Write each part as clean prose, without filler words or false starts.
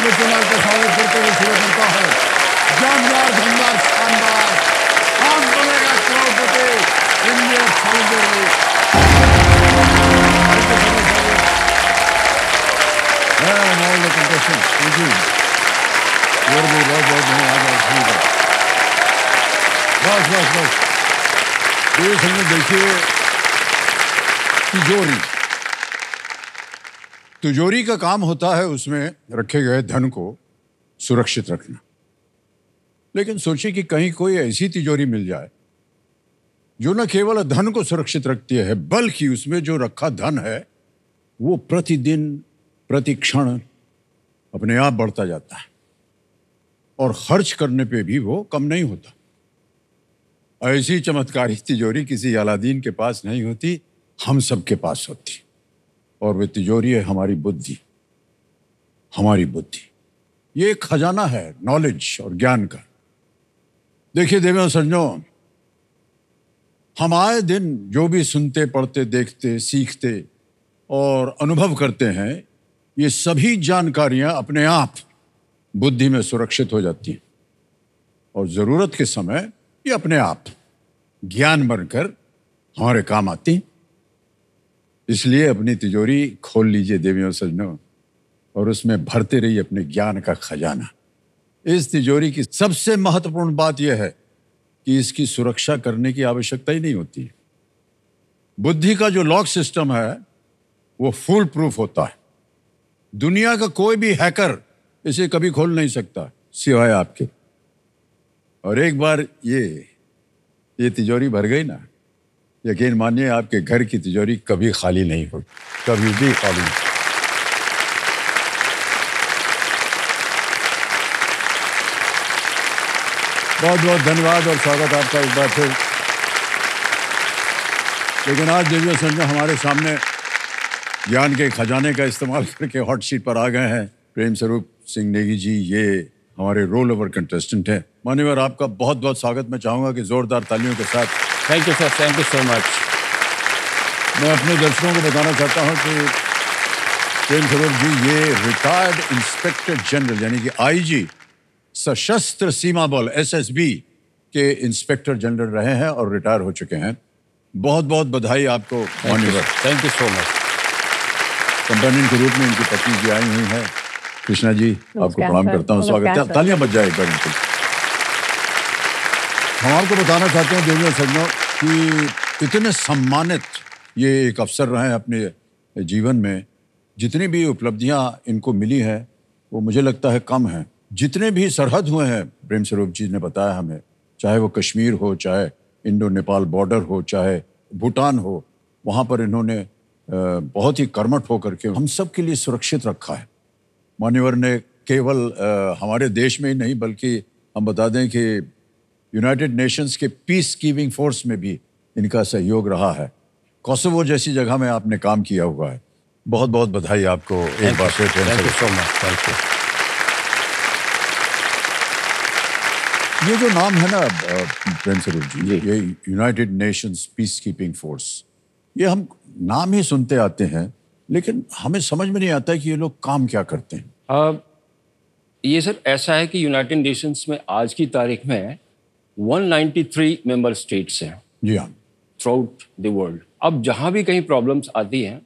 अमित कुमार का स्वागत करते हुए शुरू करता है जानदार धनदार शानदार Kaun Banega Crorepati India challenger league. All the contestants thank you. और भी बहुत नहीं आ जाए ठीक है। बस ये समझ देखिए तिजोरी। तिजोरी का काम होता है उसमें रखे गए धन को सुरक्षित रखना। लेकिन सोचिए कि कहीं कोई ऐसी तिजोरी मिल जाए जो न केवल धन को सुरक्षित रखती है बल्कि उसमें जो रखा धन है वो प्रतिदिन प्रति क्षण अपने आप बढ़ता जाता है और खर्च करने पे भी वो कम नहीं होता। ऐसी चमत्कारी तिजोरी किसी अलादीन के पास नहीं होती, हम सबके पास होती। और वे तिजोरी है हमारी बुद्धि। हमारी बुद्धि ये एक खजाना है नॉलेज और ज्ञान का। देखिए देवियों सज्जनों, हम आए दिन जो भी सुनते पढ़ते देखते सीखते और अनुभव करते हैं ये सभी जानकारियां अपने आप बुद्धि में सुरक्षित हो जाती हैं और जरूरत के समय ये अपने आप ज्ञान बनकर हमारे काम आती हैं। इसलिए अपनी तिजोरी खोल लीजिए देवियों सज्जनों और उसमें भरते रहिए अपने ज्ञान का खजाना। इस तिजोरी की सबसे महत्वपूर्ण बात यह है कि इसकी सुरक्षा करने की आवश्यकता ही नहीं होती। बुद्धि का जो लॉक सिस्टम है वो फुल प्रूफ होता है। दुनिया का कोई भी हैकर इसे कभी खोल नहीं सकता सिवाय आपके। और एक बार ये तिजोरी भर गई ना, यकीन मानिए आपके घर की तिजोरी कभी खाली नहीं होगी, कभी भी खाली नहीं। बहुत बहुत धन्यवाद और स्वागत आपका एक बार फिर। लेकिन आज देवियों सज्जनों हमारे सामने ज्ञान के खजाने का इस्तेमाल करके हॉट सीट पर आ गए हैं प्रेम स्वरूप सिंह नेगी जी। ये हमारे रोल ओवर कंटेस्टेंट हैं। मान्यवर आपका बहुत बहुत स्वागत मैं चाहूँगा कि जोरदार तालियों के साथ। Thank you sir, thank you so much. मैं अपने दर्शकों को बताना चाहता हूँ कि प्रेम स्वरूप जी ये रिटायर्ड इंस्पेक्टर जनरल यानी कि आईजी सशस्त्र सीमा बल एसएसबी के इंस्पेक्टर जनरल रहे हैं और रिटायर हो चुके हैं। बहुत बहुत बधाई आपको मान्यवर। Thank you so much. Companion के रूप में इनकी पत्नी जी आई हुई हैं। कृष्णा जी आपको प्रणाम करता हूँ, स्वागत है। तालियां बज जाए एक बार इनके। हम आपको बताना चाहते हैं देवियों सज्जनों कि इतने सम्मानित ये एक अफसर रहे हैं अपने जीवन में। जितनी भी उपलब्धियां इनको मिली है वो मुझे लगता है कम है। जितने भी सरहद हुए हैं प्रेम स्वरूप जी ने बताया हमें, चाहे वो कश्मीर हो, चाहे इंडो नेपाल बॉर्डर हो, चाहे भूटान हो, वहाँ पर इन्होंने बहुत ही कर्मठ होकर के हम सब के लिए सुरक्षित रखा है। मान्यवर ने केवल हमारे देश में ही नहीं बल्कि हम बता दें कि यूनाइटेड नेशंस के पीस कीपिंग फोर्स में भी इनका सहयोग रहा है। कोसोवो जैसी जगह में आपने काम किया हुआ है। बहुत बहुत बधाई आपको एक बार फिर। Thank you so much. Thank you. ये जो नाम है ना प्रेम स्वरूप जी, ये United Nations peace keeping force, ये हम नाम ही सुनते आते हैं लेकिन हमें समझ में नहीं आता कि ये लोग काम क्या करते हैं। ये सर ऐसा है कि यूनाइटेड नेशंस में आज की तारीख में 193 मेंबर स्टेट्स हैं। जी हाँ। Through out the world. अब जहाँ भी कहीं प्रॉब्लम्स आती हैं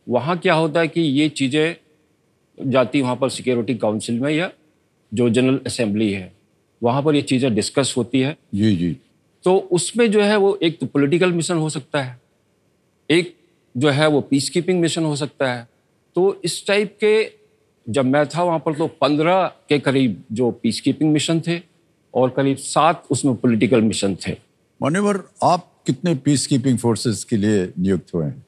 वहाँ क्या होता है कि ये चीज़ें जाती वहाँ पर सिक्योरिटी काउंसिल में या जो जनरल असेंबली है वहाँ पर ये चीज़ें डिस्कस होती है। जी जी। तो उसमें जो है वो एक तो पॉलिटिकल मिशन हो सकता है, एक जो है वो पीस कीपिंग मिशन हो सकता है। तो इस टाइप के जब मैं था वहाँ पर तो 15 के करीब जो पीस कीपिंग मिशन थे और करीब 7 उसमें पॉलिटिकल मिशन थे। मान्यवर आप कितने पीस कीपिंग फोर्सेस के लिए नियुक्त हुए हैं?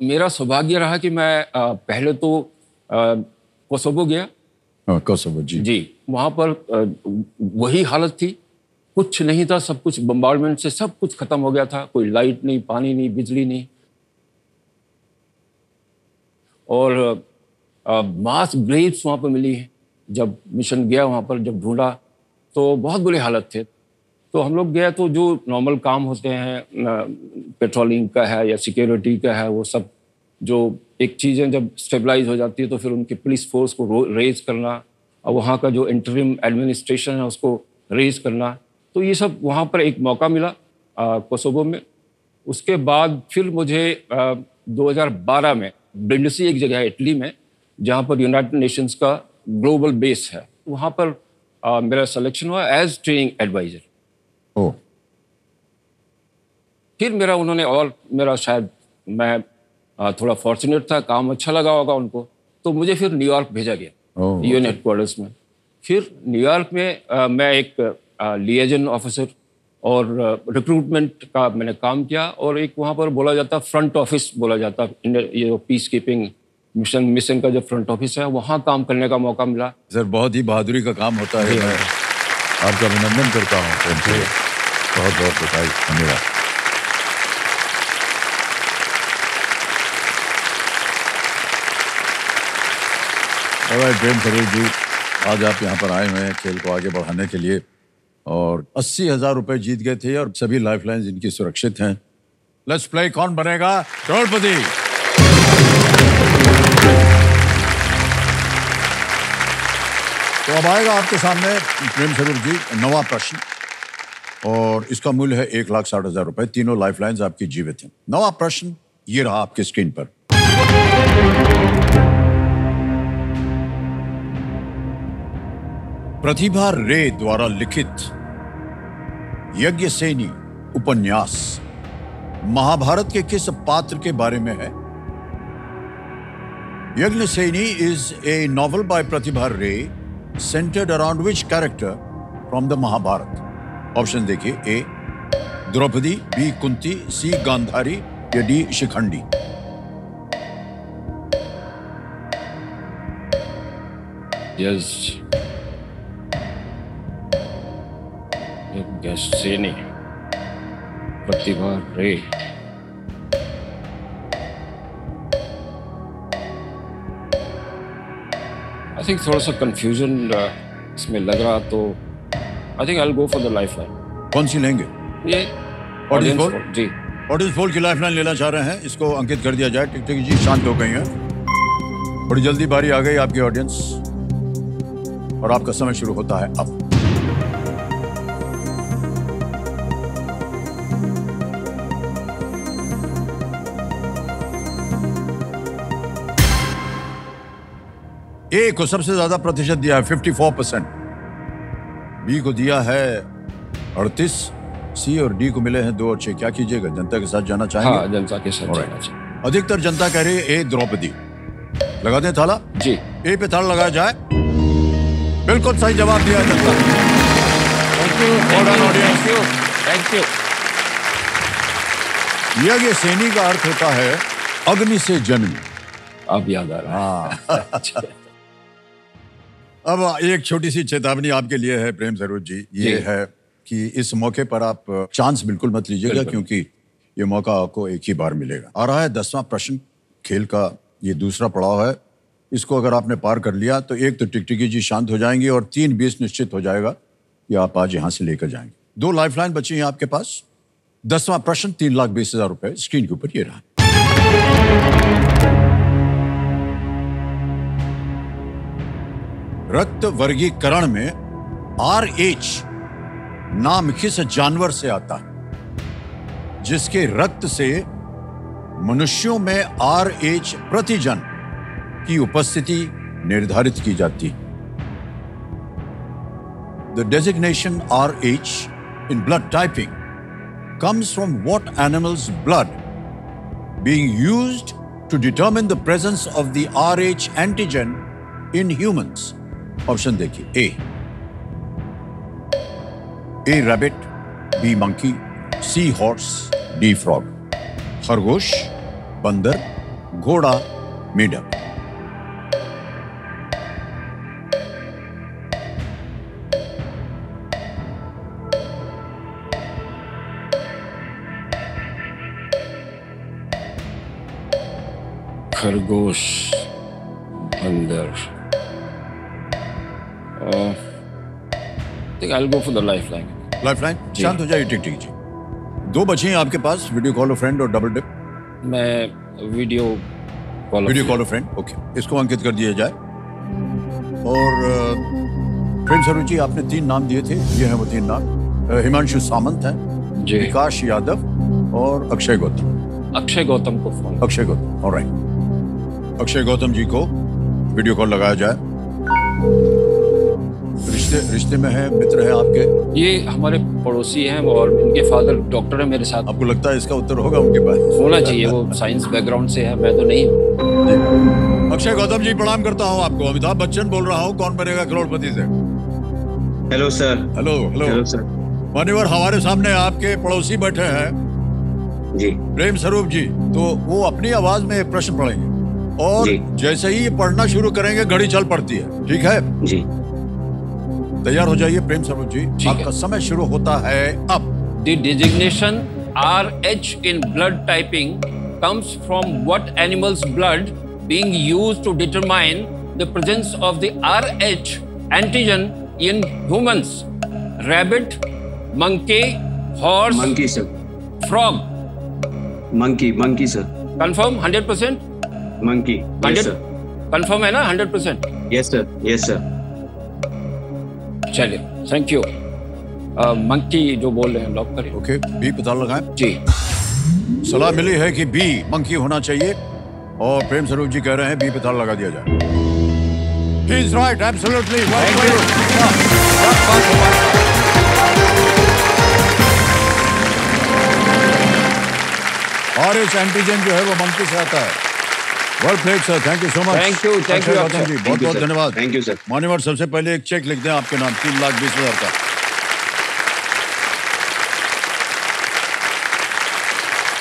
मेरा सौभाग्य रहा कि मैं पहले तो कोसोवो गया। कोसोवो जी। वहाँ पर वही हालत थी, कुछ नहीं था, सब कुछ बम्बार्डमेंट से सब कुछ खत्म हो गया था। कोई लाइट नहीं, पानी नहीं, बिजली नहीं और मास ग्रेव्स वहाँ पर मिली है। जब मिशन गया वहाँ पर जब ढूंढा तो बहुत बुरे हालत थे। तो हम लोग गए तो जो नॉर्मल काम होते हैं पेट्रोलिंग का है या सिक्योरिटी का है वो सब जो एक चीज़ें जब स्टेबलाइज हो जाती है तो फिर उनकी पुलिस फोर्स को रेज करना और वहाँ का जो इंटरिम एडमिनिस्ट्रेशन है उसको रेज करना, तो ये सब वहाँ पर एक मौका मिला कोसोवो में। उसके बाद फिर मुझे 2012 में ब्रिंडसी एक जगह है इटली में जहाँ पर यूनाइटेड नेशंस का ग्लोबल बेस है, वहाँ पर मेरा सिलेक्शन हुआ एज ट्रेनिंग एडवाइजर। ओ, फिर मेरा शायद मैं थोड़ा फॉर्चुनेट था, काम अच्छा लगा होगा उनको, तो मुझे फिर न्यूयॉर्क भेजा गया यूएन हेडक्वार्टर्स में। फिर न्यूयॉर्क में मैं एक लिएजन ऑफिसर और रिक्रूटमेंट का मैंने काम किया, और एक वहाँ पर बोला जाता फ्रंट ऑफिस बोला जाता, ये पीस कीपिंग मिशन का जो फ्रंट ऑफिस है वहाँ काम करने का मौका मिला। सर बहुत ही बहादुरी का काम होता है, मैं आपका अभिनंदन करता हूँ, बहुत बहुत धन्यवाद। प्रेम सरोज जी, आज आप यहाँ पर आए हुए हैं खेल को आगे बढ़ाने के लिए, और 80,000 रुपए जीत गए थे और सभी लाइफलाइंस इनकी सुरक्षित हैं। लेट्स प्ले कौन बनेगा करोड़पति। तो अब आएगा आपके सामने प्रेम सरोज जी नवा प्रश्न, और इसका मूल्य है 1,60,000 रुपए। तीनों लाइफलाइंस आपकी जीवित हैं। नवा प्रश्न ये रहा आपकी स्क्रीन पर। प्रतिभा रे द्वारा लिखित यज्ञसेनी उपन्यास महाभारत के किस पात्र के बारे में है? Yagyaseni is a novel by Pratibha Ray centered around which character from the Mahabharat? Option देखिए, A Draupadi, B Kunti, C Gandhari या D Shikhandi. Yes, Yagyaseni, Pratibha Ray. I think थोड़ा सा कंफ्यूजन इसमें लग रहा, तो I think I will go for the lifeline. कौन सी लेंगे? ये ऑडियंस पोल जी, ऑडियंस पोल की लाइफलाइन लेना चाह रहे हैं, इसको अंकित कर दिया जाए। टिकटिक जी शांत हो गई हैं, बड़ी जल्दी बारी आ गई आपकी ऑडियंस, और आपका समय शुरू होता है अब। ए को सबसे ज्यादा प्रतिशत दिया है 54%, बी को दिया है 38, सी और डी को मिले हैं 2 और 6। क्या कीजिएगा, जनता के साथ जाना चाहेंगे? हाँ, जनता के साथ जाना चाहिए। अधिकतर जनता कह रही है ए द्रौपदी। लगा दें ताला? जी, ए पे ताला लगाया जाए। बिल्कुल सही जवाब दिया जनता। Thank you. यज्ञसेनी का अर्थ होता है अग्नि से जन्म। अब याद आ रहा है। अब एक छोटी सी चेतावनी आपके लिए है प्रेम सरोज जी, ये है कि इस मौके पर आप चांस बिल्कुल मत लीजिएगा, क्योंकि ये मौका आपको एक ही बार मिलेगा। आ रहा है 10वां प्रश्न, खेल का ये दूसरा पड़ाव है। इसको अगर आपने पार कर लिया तो एक तो टिकटिकी जी शांत हो जाएंगे, और 3-20 निश्चित हो जाएगा कि आप आज यहां से लेकर जाएंगे। 2 लाइफलाइन बची हैं आपके पास। 10वां प्रश्न 3,20,000 रुपए स्क्रीन के ऊपर ये रहा। रक्त वर्गीकरण में RH नाम किस जानवर से आता है जिसके रक्त से मनुष्यों में RH प्रतिजन की उपस्थिति निर्धारित की जाती है? The designation RH in blood typing comes from what animal's blood being used to determine the presence of the RH antigen in humans? Option देखिए, ए rabbit, B monkey, sea horse, D frog. खरगोश, बंदर, घोड़ा, मेंढक। खरगोश, बंदर। I'll go for the lifeline. Lifeline, शांत हो जाइए टिकटिक जी। 2 बचे हैं आपके पास, वीडियो कॉल फ्रेंड और डबल डिप। मैं video video call friend, okay, इसको अंकित कर दिया जाए। और प्रेम स्वरूप जी, आपने 3 नाम दिए थे, ये हैं वो 3 नाम। हिमांशु सामंत है, विकास यादव और अक्षय गौतम। अक्षय गौतम को फोन। अक्षय गौतम, ऑलराइट। अक्षय गौतम जी को वीडियो कॉल लगाया जाए। रिश्ते में है, मित्र है आपके? ये हमारे पड़ोसी हैं और इनके फादर डॉक्टर है मेरे साथ। आपको लगता है इसका उत्तर होगा उनके पास? होना चाहिए, वो साइंस बैकग्राउंड से है, मैं तो नहीं हूँ। अक्षय गौतम जी, प्रणाम करता हूँ आपको। अमिताभ बच्चन बोल रहा हूँ, कौन बनेगा करोड़पति से। Hello sir. Hello hello hello sir. मान्यवर, हमारे सामने आपके पड़ोसी बैठे हैं जी। प्रेम स्वरूप जी, तो वो अपनी आवाज में एक प्रश्न पढ़ेंगे और जैसे ही ये पढ़ना शुरू करेंगे घड़ी चल पड़ती है, ठीक है जी? तैयार हो जाइए प्रेम स्वरूप जी, आपका समय शुरू होता है अब। The designation RH in blood typing comes from what animal's blood being used to determine the presence of the RH antigen in humans? Rabbit, monkey, horse, Monkey sir. frog. Monkey sir. Confirm 100%? Monkey. Yes sir. Confirm है ना 100%? Yes sir. Yes sir. चलिए, thank you. Monkey जो बोल रहे हैं lock करें। Okay, B पता लगाएं जी। सलाह मिली है कि बी मंकी होना चाहिए और प्रेम स्वरूप जी कह रहे हैं बी पता लगा दिया जाए। He is right, absolutely. Thank you. RH antigen जो है वो मंकी से आता है। Well played sir, thank you so much. Thank you Gautam ji, बहुत बहुत धन्यवाद। Thank you sir. मान्यवर, सबसे पहले एक चेक लिख दें आपके नाम, 3,20,000 का।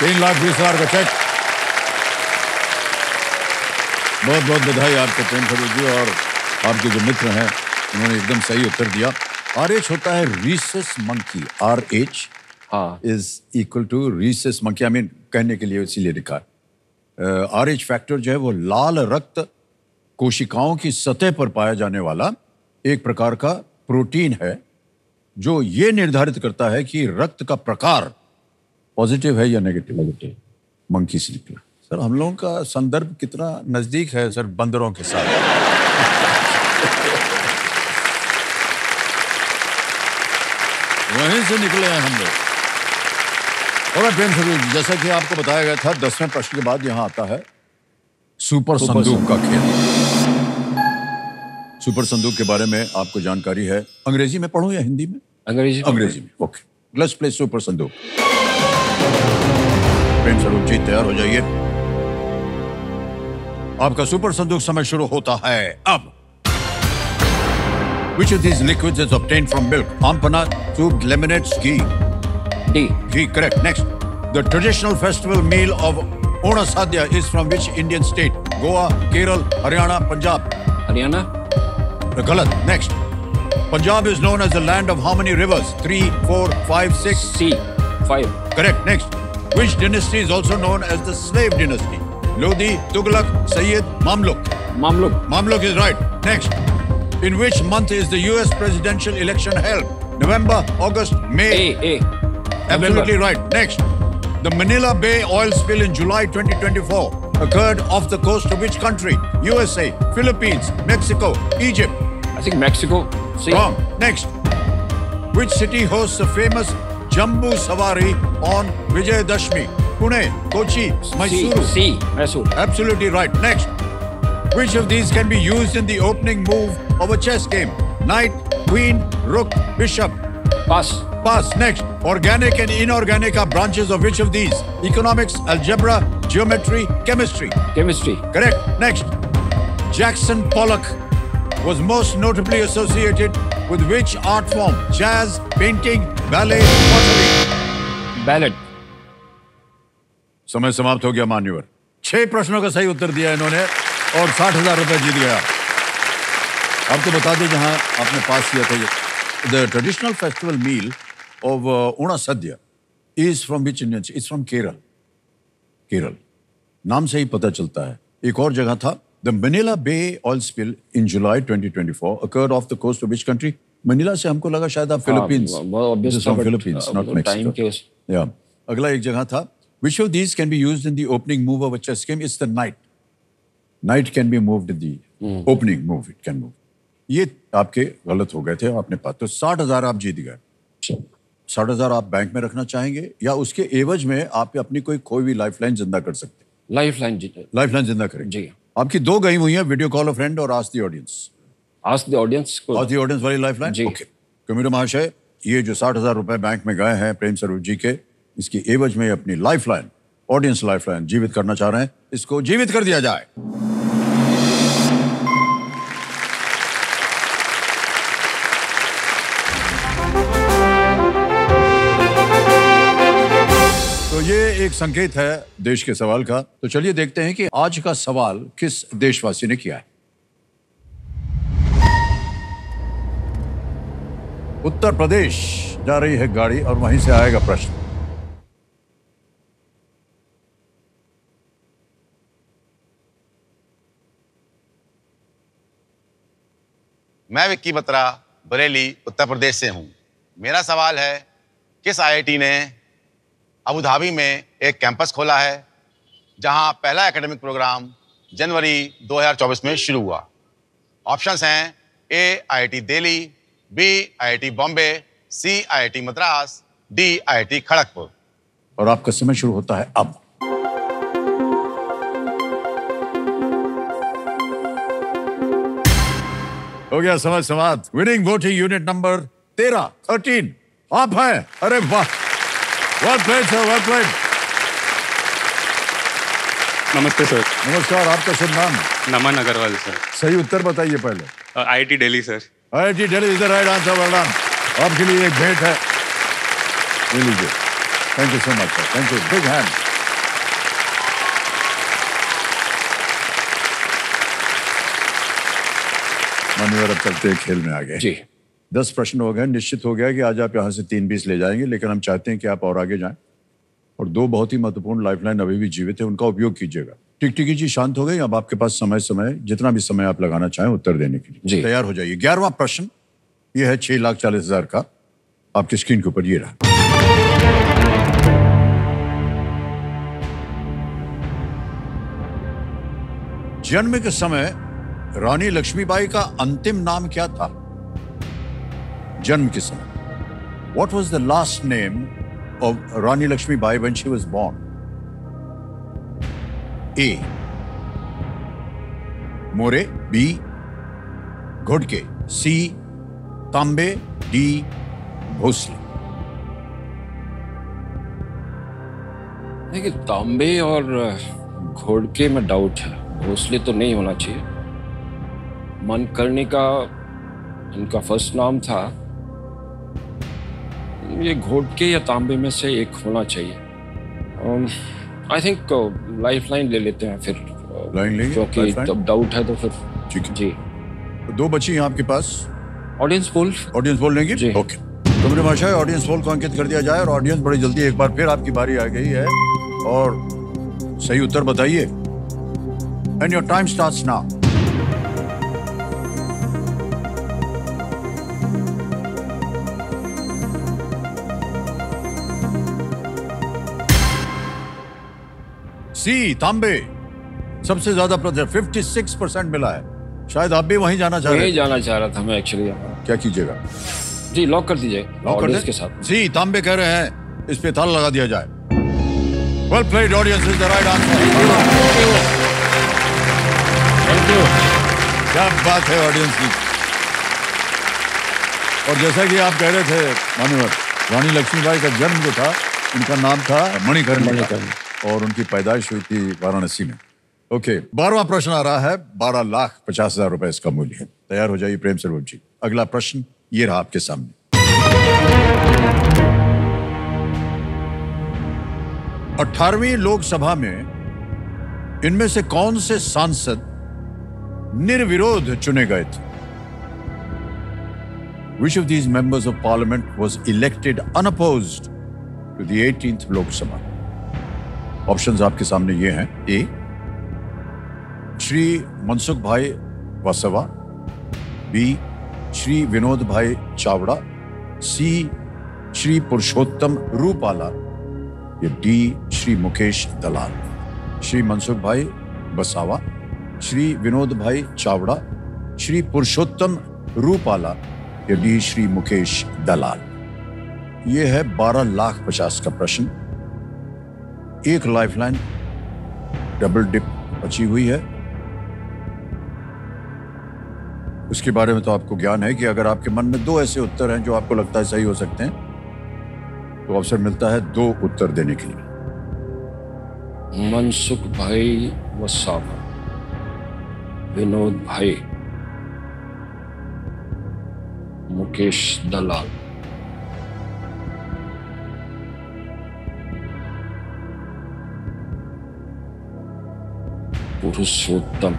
$3,20,000 का चेक। बहुत बहुत बधाई आपको प्रेम स्वरूप जी, और आपके जो मित्र हैं उन्होंने एकदम सही उत्तर दिया। RH होता है rhesus monkey. RH is equal to rhesus monkey. I mean कहने के लिए इसीलिए लिखा है। RH फैक्टर जो है वो लाल रक्त कोशिकाओं की सतह पर पाया जाने वाला एक प्रकार का प्रोटीन है जो ये निर्धारित करता है कि रक्त का प्रकार पॉजिटिव है या नेगेटिव। मंकी से निकला। सर, हम लोगों का संदर्भ कितना नजदीक है सर बंदरों के साथ। वहीं से निकले हैं हम लोग। और प्रेम स्वरूप जी, जैसा कि आपको बताया गया था, 10वें प्रश्न के बाद यहां आता है सुपर संदूक का खेल। सुपर संदूक के बारे में आपको जानकारी है? अंग्रेजी में पढ़ूं या हिंदी में? अंग्रेजी में। ओके, लेट्स प्ले सुपर संदूक। प्रेम स्वरूप जी, तैयार हो जाइए, आपका सुपर संदूक समय शुरू होता है अब। Which of these liquids is obtained from milk? Ampana, soup, lemonade, ghee. D. Ghee, correct. Next, the traditional festival meal of Ona Sadhya is from which Indian state? Goa, Kerala, Haryana, Punjab. Haryana. Galat. Next, Punjab is known as the land of how many rivers? 3, 4, 5, 6. C. 5. Correct. Next, which dynasty is also known as the slave dynasty? Lodi, Tughlaq, Sayyid, Mamluk. Mamluk. Mamluk is right. Next, in which month is the US presidential election held? November, August, May. A. Absolutely right. Next, the Manila Bay oil spill in July 2024 occurred off the coast of which country? USA, Philippines, Mexico, Egypt. I think Mexico. C. Wrong. Next, which city hosts the famous Jambu Safari on Vijayadashmi? Pune, Kochi, Mysuru. C. Mysuru. Absolutely right. Next, which of these can be used in the opening move of a chess game? Knight, Queen, Rook, Bishop. Pass. Pass. Next, organic and inorganic are branches of which of these? Economics, algebra, geometry, chemistry. Chemistry. Correct. Next, Jackson Pollock was most notably associated with which art form? Jazz, painting, ballet, pottery. Ballad. समय समाप्त हो गया मान्यवर। 6 प्रश्नों का सही उत्तर दिया इन्होंने और 60,000 रुपए जीत गया। आपको बता दें, जहां आपने पास किया था, the traditional festival meal of Ona Sadhya is from which Indian? It's from Kerala. Kerala, नाम से ही पता चलता है। एक और जगह था, the Manila Bay oil spill in July 2024 occurred off the coast of which country? Manila से हमको लगा शायद आप Philippines. This is from Philippines, not Mexico. Yeah. अगला एक जगह था, which of these can be used in the opening move of a chess game? It's the knight. Night can be moved, the opening move it can move. ये आपके गलत हो गए थे आपने पास। तो 60,000 आप जीत गए। 60,000 आप बैंक में रखना चाहेंगे या उसके एवज में आप अपनी कोई खोई हुई लाइफलाइन जिंदा कर सकते हैं? लाइफलाइन जीते। लाइफलाइन जिंदा करें जी। आपकी 2 गई हुई हैं, वीडियो कॉल अ फ्रेंड और ask the audience. Ask the audience को। आस्क द ऑडियंस वाली लाइफलाइन। जी। ओके कम्यूटर महाशय, ये जो 60,000 रुपए बैंक में गए हैं प्रेम स्वरूप जी के, इसकी एवज में अपनी लाइफलाइन, ऑडियंस लाइफलाइन जीवित करना चाह रहे हैं, इसको जीवित कर दिया जाए। तो ये एक संकेत है देश के सवाल का। तो चलिए देखते हैं कि आज का सवाल किस देशवासी ने किया है। उत्तर प्रदेश जा रही है गाड़ी और वहीं से आएगा प्रश्न। मैं विक्की बत्रा बरेली उत्तर प्रदेश से हूं। मेरा सवाल है, किस आईआईटी ने अबू धाबी में एक कैंपस खोला है जहां पहला एकेडमिक प्रोग्राम जनवरी 2024 में शुरू हुआ? ऑप्शंस हैं A IIT Delhi, B IIT Bombay, C IIT Madras, D IIT Kharagpur. और आपका समय शुरू होता है अब। हो गया समय समाप्त। विनिंग वोटिंग यूनिट नंबर 13 आप हैं। अरे वाह, well played sir, well played. नमस्ते सर। नमस्कार, आपका शुभ नाम? नमन अग्रवाल सर। सही उत्तर बताइए पहले। IIT Delhi sir. IIT Delhi is the right answer. Well done. आपके लिए एक भेंट है, ले लीजिए। Thank you so much sir, thank you. Big hand. मान्यवर, अब चलते हैं खेल में आगे। जी। 10 प्रश्न हो गए। निश्चित हो गया कि आज आप यहाँ से 3-20 ले जाएंगे, लेकिन हम चाहते हैं कि आप और आगे जाएं। और 2 बहुत ही महत्वपूर्ण लाइफलाइन अभी भी जीवित है, उनका उपयोग कीजिएगा। टिकटिकी जी शांत हो गई। अब आपके पास समय जितना भी समय आप लगाना चाहें उत्तर देने के लिए जी। तैयार हो जाइए। 11वां प्रश्न ये है 6,40,000 का। आपकी स्क्रीन के ऊपर ये रहा। जन्म के समय रानी लक्ष्मीबाई का अंतिम नाम क्या था? जन्म के समय What was the last name of Rani Lakshmibai when she was born? A. More, B. घोड़के, C. तांबे, D. भोसले। देखिए, तांबे और घोड़के में डाउट है, भोसले तो नहीं होना चाहिए। मनकर्णी का इनका फर्स्ट नाम था, ये घोड़के या तांबे में से एक होना चाहिए। आई थिंक लाइफलाइन ले लेते हैं फिर। लाइन लेंगे? क्योंकि तब डाउट है तो फिर। ठीक है जी। तो 2 बची हैं आपके पास। Audience poll. ऑडियंस पोल लेंगे? जी। ओके। तो मेरे भाषा ऑडियंस पोल को अंकित कर दिया जाए। और ऑडियंस बड़ी जल्दी एक बार फिर आपकी बारी आ गई है और सही उत्तर बताइए। And your time starts now. C तांबे सबसे ज्यादा प्रतिशत 56% मिला है। शायद आप भी वहीं जाना चाह रहे वहीं हैं। जाना चाह रहा था मैं एक्चुअली। क्या कीजिएगा? जी, लॉक कर दीजिए लॉक कर ऑडियंस दें? के साथ। सी तांबे कह रहे हैं, इस पे ताला लगा दिया जाए। Well played, audience is the right answer. Thank you. क्या बात है ऑडियंस की। और जैसा कि आप कह रहे थे मान्यवर, रानी लक्ष्मीबाई का जन्म जो था, उनका नाम था मणिकर्णी और उनकी पैदाइश हुई थी वाराणसी में। ओके, 12वां प्रश्न आ रहा है। 12,50,000 रुपए इसका मूल्य है। तैयार हो जाइए प्रेम स्वरूप जी। अगला प्रश्न ये रहा आपके सामने। 18वीं लोकसभा में इनमें से कौन से सांसद निर्विरोध चुने गए थे? Which of these members of parliament was elected unopposed to the 18th Lok Sabha? Options आपके सामने ये हैं। ए, श्री मनसुख भाई वसवा, बी, श्री विनोद भाई चावड़ा, सी, श्री पुरुषोत्तम रूपाला, या डी, श्री मुकेश दलाल। श्री मनसुख भाई वसावा, श्री विनोद भाई चावड़ा, श्री पुरुषोत्तम रूपाला या डी श्री मुकेश दलाल। ये है 12,50,000 का प्रश्न। एक लाइफलाइन डबल डिप बची हुई है। उसके बारे में तो आपको ज्ञान है कि अगर आपके मन में 2 ऐसे उत्तर हैं जो आपको लगता है सही हो सकते हैं, तो अवसर मिलता है 2 उत्तर देने के लिए। मनसुख भाई वसावा, विनोद भाई, मुकेश दलाल। पुरुषोत्तम।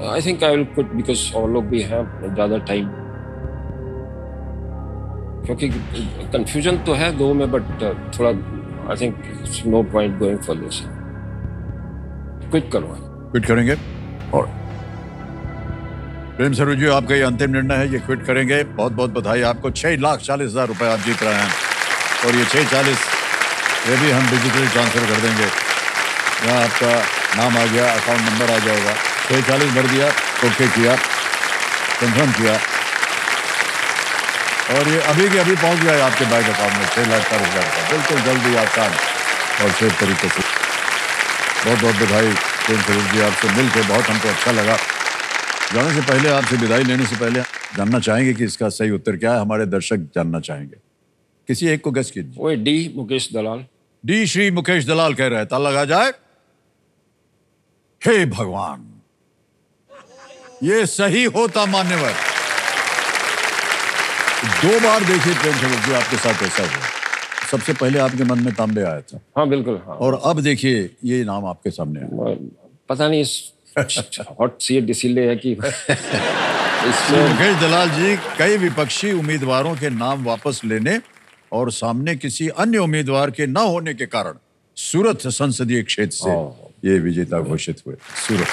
I think I will put because all लोग भी हैं ज़्यादा टाइम, क्योंकि कंफ्यूजन तो है 2 में, बट थोड़ा I think it's no point going for this. Quit करो। क्विट करेंगे? और प्रेम सरोज जी, आपका ये अंतिम निर्णय है, ये क्विट करेंगे। बहुत बहुत बधाई आपको। 6,40,000 रुपए आप जीत रहे हैं और ये 6,40 ये भी हम डिजिटली ट्रांसफर कर देंगे। यहाँ आपका नाम आ गया, अकाउंट नंबर आ जाएगा। 6,40 भर दिया, ओके किया, कंफर्म किया और ये अभी के अभी पहुंच गया आपके बैंक अकाउंट में 6,40,000 का, बिल्कुल जल्दी, आसान और सेफ तरीके से। बहुत बहुत बधाई प्रेम सरोज जी, आपसे मिलकर बहुत हमको अच्छा लगा। जाने से पहले, आपसे विदाई लेने से पहले जानना चाहेंगे कि इसका सही उत्तर क्या है? हमारे दर्शक जानना चाहेंगे। किसी एक को गेस कीजिए। वो डी मुकेश दलाल। डी श्री मुकेश दलाल कह रहे हैं, ताला लगा जाए। हे भगवान, ये सही होता मान्यवर। 2 बार देखिए प्रेम सरोज जी, आपके साथ ऐसा हुआ। सबसे पहले आपके मन में तांबे आया था। हाँ बिल्कुल, हाँ। और अब देखिए ये नाम आपके सामने आया। पता नहीं हॉट सीट इसीलिए है कि इसमें मुकेश दलाल जी कई विपक्षी उम्मीदवारों के नाम वापस लेने और सामने किसी अन्य उम्मीदवार के न होने के कारण सूरत संसदीय क्षेत्र से ये विजेता घोषित हुए। सूरत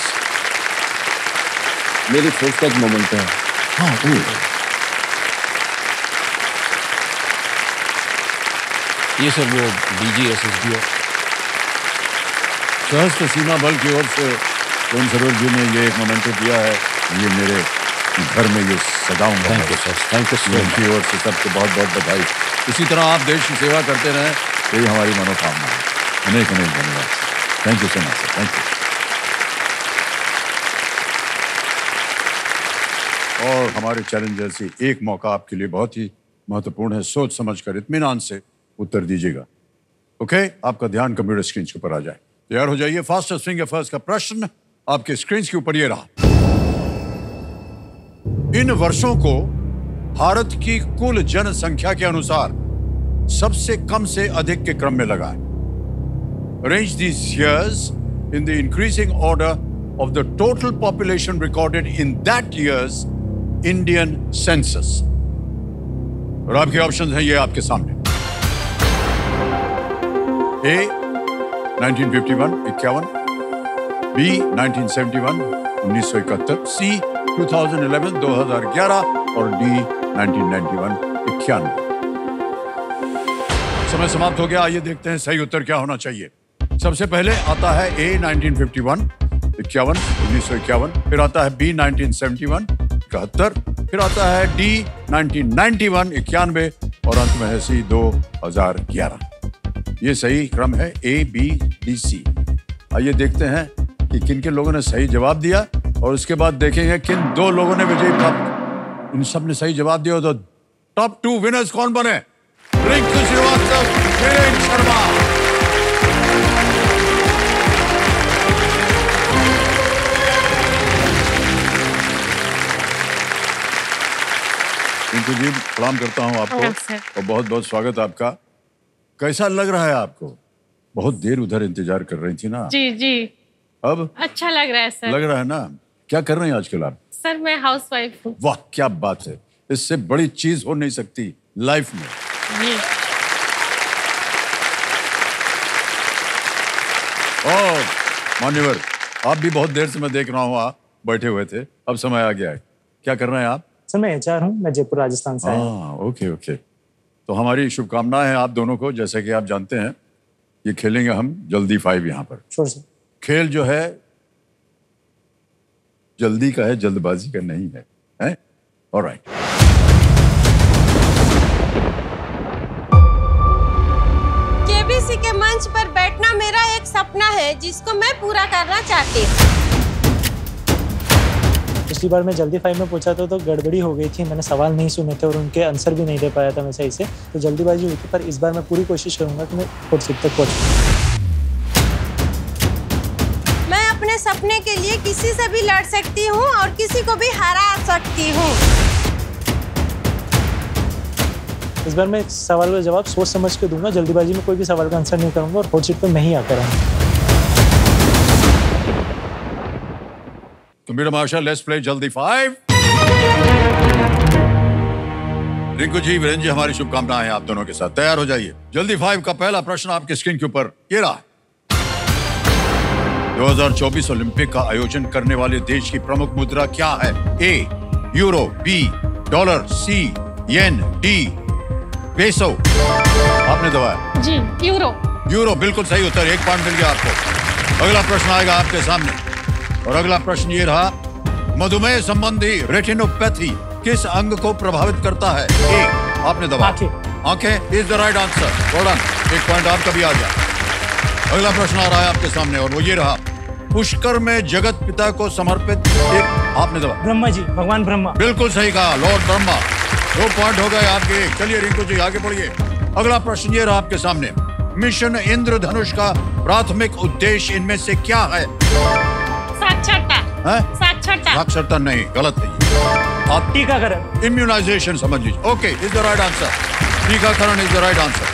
मेरी फर्स्ट का मोमेंट है। हाँ, ये सर वो DGSSB सशस्त्र सीमा बल की ओर से प्रेम सरोज जी ने ये एक मोमेंटो दिया है। ये मेरे घर में ये सजाऊंगा। Thank you sir, thank you sir. उनकी ओर से सबको बहुत बहुत बधाई। इसी तरह आप देश की सेवा करते रहें, यही हमारी मनोकामना है। अनेक अनेक धन्यवाद। Thank you so much sir, thank you. और हमारे चैलेंजर से एक मौका आपके लिए बहुत ही महत्वपूर्ण है। सोच समझकर इत्मीनान से उत्तर दीजिएगा। ओके, आपका ध्यान कंप्यूटर स्क्रीन के ऊपर आ जाए। तैयार हो जाइए। फास्टेस्ट फिंगर फर्स्ट का प्रश्न आपके स्क्रीन के ऊपर ये रहा। इन वर्षों को भारत की कुल जनसंख्या के अनुसार सबसे कम से अधिक के क्रम में लगा है। Arrange these years in the increasing order of the total population recorded in that year's Indian census. और आपके ऑप्शन हैं ये आपके सामने। A 1951 51, B 1971 1971, C 2011 2011 और D 1991 91। समय समाप्त हो गया। आइए देखते हैं सही उत्तर क्या होना चाहिए। सबसे पहले आता है A 1951 51 1951, फिर आता है B 1971 71, फिर आता है D 1991 91 और अंत में है C 2011। ये सही क्रम है A B D C। आइए देखते हैं कि किन किन लोगों ने सही जवाब दिया और उसके बाद देखेंगे किन 2 लोगों ने विजयी प्राप्त। इन सब ने सही जवाब दिया तो टॉप 2 विनर्स कौन बने? रिंकू श्रीवास्तव, वीरेंद्र शर्मा। रिंकू जी, प्रणाम करता हूं आपको और बहुत बहुत स्वागत आपका। कैसा लग रहा है आपको? बहुत देर उधर इंतजार कर रही थी ना। जी जी। अब अच्छा लग रहा है सर। लग रहा है ना। क्या कर रहे हैं आजकल आप? सर मैं हाउसवाइफ हूँ। वाह, क्या बात है। इससे बड़ी चीज हो नहीं सकती लाइफ में। जी। और मान्यवर, आप भी बहुत देर से मैं देख रहा हूँ आप बैठे हुए थे, अब समय आ गया है। क्या कर रहे हैं आप? सर मैं HR हूँ, मैं जयपुर राजस्थान से आया हूँ। Okay okay. तो तो हमारी शुभकामनाएं हैं आप दोनों को। जैसे कि आप जानते हैं ये खेलेंगे हम जल्दी 5 यहाँ पर। Sure sir. खेल जो है जल्दी का है, जल्दबाजी का नहीं है, हैं? ऑलराइट। केबीसी के मंच पर बैठना मेरा एक सपना है जिसको मैं पूरा करना चाहती हूँ। पिछली बार मैं जल्दी 5 में पूछा था तो गड़बड़ी हो गई थी, मैंने सवाल नहीं सुने थे और उनके आंसर भी नहीं दे पाया था मैं सही से, तो जल्दीबाजी हुई थी। पर इस बार मैं पूरी कोशिश करूंगा कि मैं फोर्थ सीट तक पहुंचूं। मैं अपने सपने के लिए किसी से भी लड़ सकती हूँ और किसी को भी हरा सकती हूँ। इस बार मैं सवाल का जवाब सोच समझ के दूंगा, जल्दीबाजी में कोई भी सवाल का आंसर नहीं करूंगा और फोर्थ सीट पर मैं ही आकर आऊंगा। तो मेरा माशा, लेट्स प्ले जल्दी 5। रिंकू जी, वीरेंद्र जी, हमारी शुभकामनाएं आप दोनों के साथ। तैयार हो जाइए। जल्दी 5 का पहला प्रश्न आपके स्क्रीन के ऊपर ये रहा। 2024 ओलंपिक का आयोजन करने वाले देश की प्रमुख मुद्रा क्या है? ए यूरो, बी डॉलर, सी येन, डी पेसो। आपने दबाया जी, यूरो। यूरो बिल्कुल सही उत्तर। 1 पॉइंट मिल गया आपको। अगला प्रश्न आएगा आपके सामने और अगला प्रश्न ये रहा। मधुमेह संबंधी रेटिनोपैथी किस अंग को प्रभावित करता है? ए आपने दबाया आंखें is the right answer. Well done. 1 point आपका भी आ गया। अगला प्रश्न आ रहा है आपके सामने और वो ये रहा। पुष्कर में जगत पिता को समर्पित एक, आपने दबाया ब्रह्मा जी, भगवान ब्रह्मा। बिल्कुल सही कहा, लॉर्ड ब्रह्मा। 2 पॉइंट हो गए आपके। चलिए रिंकू जी आगे बढ़िए। अगला प्रश्न ये रहा आपके सामने। मिशन इंद्रधनुष का प्राथमिक उद्देश्य इनमें से क्या है? साक्षरता। साक्षरता। साक्षरता नहीं, गलत नहीं। आप टीकाकरण, इम्यूनाइजेशन समझ लीजिए। Okay, is the right answer. टीकाकरण is the right answer.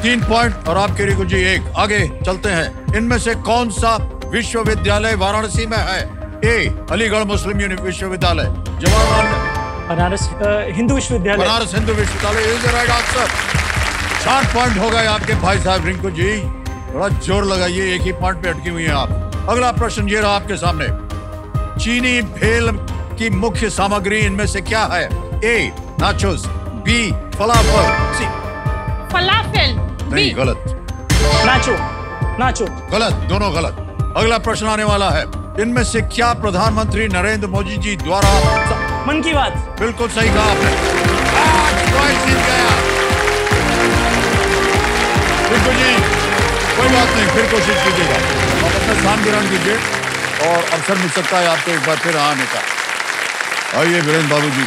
3 point और आपके रिंकू जी 1। आगे चलते हैं। इनमें से कौन सा विश्वविद्यालय वाराणसी में है? ए अलीगढ़ मुस्लिम विश्वविद्यालय, जवाहरलाल बनारस हिंदू विश्वविद्यालय, बनारस हिंदू विश्वविद्यालय is the right answer. 4 point हो गए आपके भाई साहब रिंकू जी। थोड़ा जोर लगाइए, एक ही पॉइंट पे अटकी हुई हैं आप। अगला प्रश्न ये रहा आपके सामने। चीनी भेल की मुख्य सामग्री इनमें से क्या है? ए नाचोस, बी फलाफल, सी फलाफल। नहीं, गलत। नाचो, नाचो, गलत, दोनों गलत। अगला प्रश्न आने वाला है। इनमें से क्या प्रधानमंत्री नरेंद्र मोदी जी द्वारा मन की बात। बिल्कुल सही कहा आपने। जीत गया रिंकू जी। कोई बात नहीं, फिर कोशिश कीजिएगा। आप अपना स्थान ग्रहण कीजिए और अवसर मिल सकता है आपको एक बार फिर आने का। आइए वीरेंद्र बाबू जी,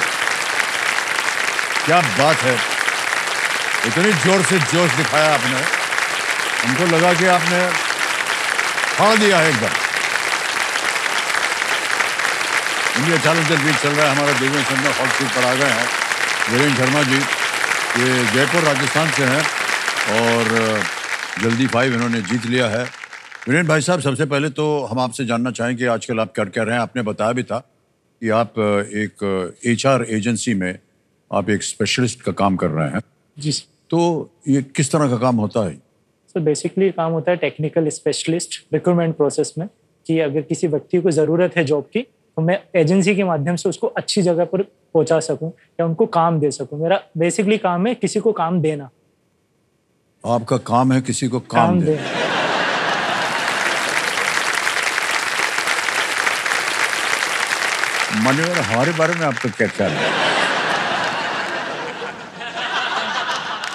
क्या बात है, इतनी जोर से जोश दिखाया आपने, हमको लगा कि आपने फाड़ दिया है एकदम। इंडिया चैलेंजर वीक चल रहा है हमारा। देवेंद्र शर्मा हॉट सीट पर आ गए हैं। वीरेंद्र शर्मा जी ये जयपुर राजस्थान से हैं और जल्दी 5 इन्होंने जीत लिया है। वीरेंद्र भाई साहब, सबसे पहले तो हम आपसे जानना चाहेंगे आजकल आप क्या रहे हैं। आपने बताया भी था कि आप एक HR एजेंसी में आप एक स्पेशलिस्ट का काम कर रहे हैं। जी। तो ये किस तरह का काम होता है? सर बेसिकली काम होता है टेक्निकल स्पेशलिस्ट रिक्रूटमेंट प्रोसेस में, कि अगर किसी व्यक्ति को ज़रूरत है जॉब की तो मैं एजेंसी के माध्यम से उसको अच्छी जगह पर पहुंचा सकूं या उनको काम दे सकूं। मेरा बेसिकली काम है किसी को काम देना। आपका काम है किसी को काम देना। मान्यवर, हमारे बारे में आपका क्या ख्याल है?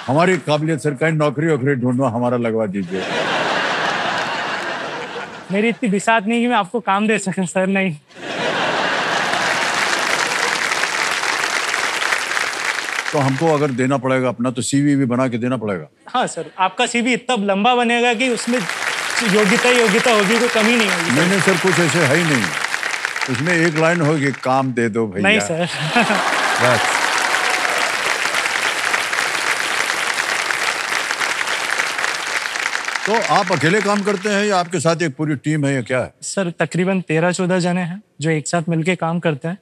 हमारी काबिलियत सरकारी नौकरी ढूंढना हमारा लगवा दीजिए। मेरी इतनी बिसात नहीं कि मैं आपको काम दे सकूं सर, नहीं। तो हमको अगर देना पड़ेगा अपना तो CV भी बना के देना पड़ेगा। हाँ सर, आपका CV इतना लंबा बनेगा कि उसमें योग्यता होगी, कोई कमी नहीं होगी। नहीं सर, कुछ ऐसे है ही नहीं। उसमें एक लाइन होगी, काम दे दो भैया। नहीं सर। बस। तो आप अकेले काम करते हैं या आपके साथ एक पूरी टीम है या क्या है? सर तकरीबन 13-14 जने हैं जो एक साथ मिलके काम करते हैं।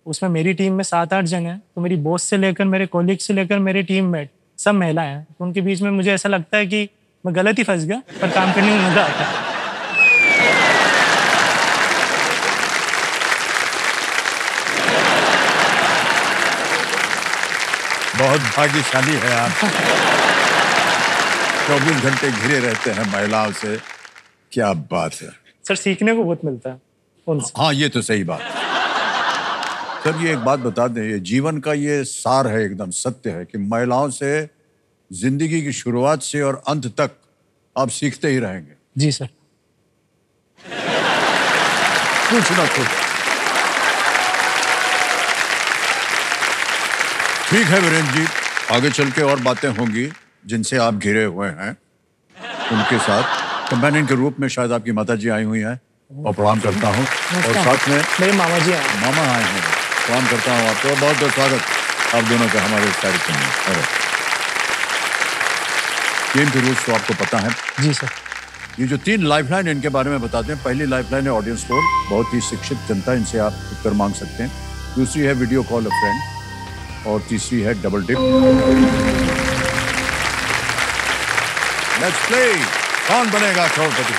उसमें मेरी टीम में 7-8 जने हैं। तो मेरी बॉस से लेकर मेरे कॉलीग से लेकर मेरे टीममेट सब महिलाएं हैं। तो उनके बीच में मुझे ऐसा लगता है कि मैं गलत ही फंस गया, पर काम करने में मजा आता है। बहुत भाग्यशाली है आप। 24 घंटे घिरे रहते हैं महिलाओं से, क्या बात है सर। सीखने को बहुत मिलता है उनसे। हाँ, ये तो सही बात। सर ये एक बात बता दें, ये जीवन का ये सार है, एकदम सत्य है कि महिलाओं से जिंदगी की शुरुआत से और अंत तक आप सीखते ही रहेंगे। जी सर। कुछ ना कुछ। ठीक है वीरेंद्र जी, आगे चल के और बातें होंगी जिनसे आप घिरे हुए हैं उनके साथ। कंपेनियन के रूप में शायद आपकी माता जी आई हुई हैं और प्रणाम करता हूँ, और साथ में मेरे मामा जी आए। मामा आए हैं, प्रणाम करता हूँ आपको। बहुत बहुत स्वागत आप दोनों का हमारे इस कार्यक्रम में। अरे गेम के रूल्स तो आपको पता है। जी सर। ये जो 3 लाइफलाइन इनके बारे में बताते हैं। पहली लाइफलाइन है ऑडियंस कॉल, बहुत ही शिक्षित जनता, इनसे आप उत्तर मांग सकते हैं। दूसरी है वीडियो कॉल अ फ्रेंड, और तीसरी है डबल डिप। Let's play. कौन बनेगा करोड़पति?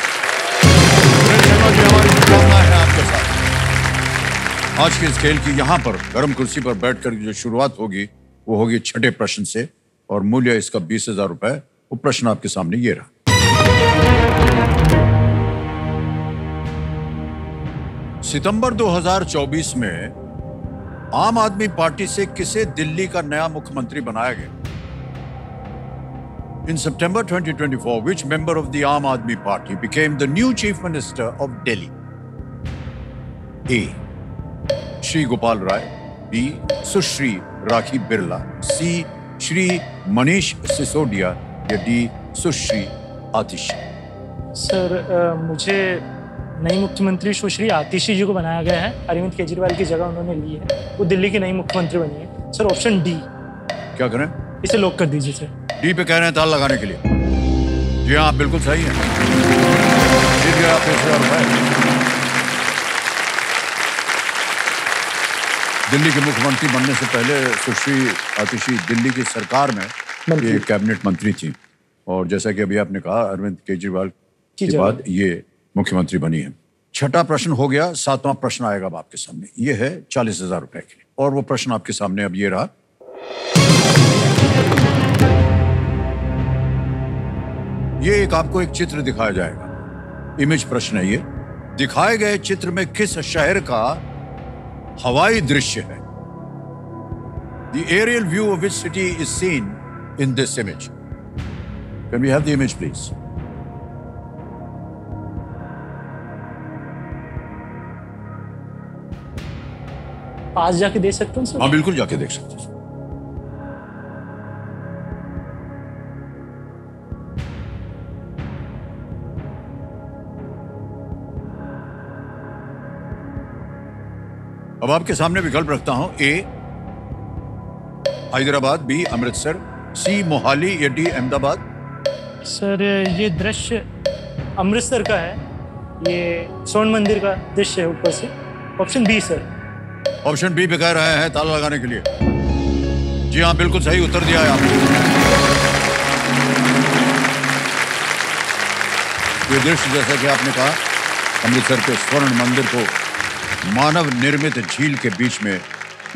शर्मा जी हमारी शुभकामनाएं हैं आपके साथ। आज के इस खेल की यहाँ पर गर्म कुर्सी पर बैठकर जो शुरुआत होगी वो होगी छठे प्रश्न से, और मूल्य इसका 20,000 रुपए। वो प्रश्न आपके सामने ये रहा। सितंबर 2024 में आम आदमी पार्टी से किसे दिल्ली का नया मुख्यमंत्री बनाया गया? In September 2024, which member of the Aam Aadmi Party became the new Chief Minister of Delhi? A. Shri Gopal Rai, B. Sushri Rakhi Birla, C. Shri Manish Sisodia, या D. Sushri Atishi? सर मुझे नई मुख्यमंत्री सुश्री आतिशी जी को बनाया गया है। अरविंद केजरीवाल की जगह उन्होंने ली है, वो दिल्ली की नई मुख्यमंत्री बनी है। Sir option D. क्या करें? इसे लॉक कर दीजिए सर। डी पे कह रहे हैं ताल लगाने के लिए। जी हाँ, बिल्कुल सही है। जीत गए आप 20,000 रुपए। दिल्ली के मुख्यमंत्री बनने से पहले सुश्री आतिशी दिल्ली की सरकार में ये कैबिनेट मंत्री थी, और जैसा कि अभी आपने कहा अरविंद केजरीवाल के बाद ये मुख्यमंत्री बनी है। छठा प्रश्न हो गया। 7वां प्रश्न आएगा अब आपके सामने। ये है 40,000 रुपए के लिए, और वो प्रश्न आपके सामने अब ये रहा। ये एक आपको एक चित्र दिखाया जाएगा। इमेज प्रश्न है ये। दिखाए गए चित्र में किस शहर का हवाई दृश्य है? The aerial view of which city is seen in this image? Can we have the image, please? पास जाके देख सकते हैं सर? हाँ, बिल्कुल जाके देख सकते हैं। अब आपके सामने विकल्प रखता हूं। ए हैदराबाद, बी अमृतसर, सी मोहाली, या डी अहमदाबाद? सर ये दृश्य अमृतसर का है, ये स्वर्ण मंदिर का दृश्य है ऊपर से। Option B sir. Option B पे कह रहे हैं ताला लगाने के लिए। जी हाँ, बिल्कुल सही उत्तर दिया है आपने। ये दृश्य जैसा कि आपने कहा, अमृतसर के स्वर्ण मंदिर को मानव निर्मित झील के बीच में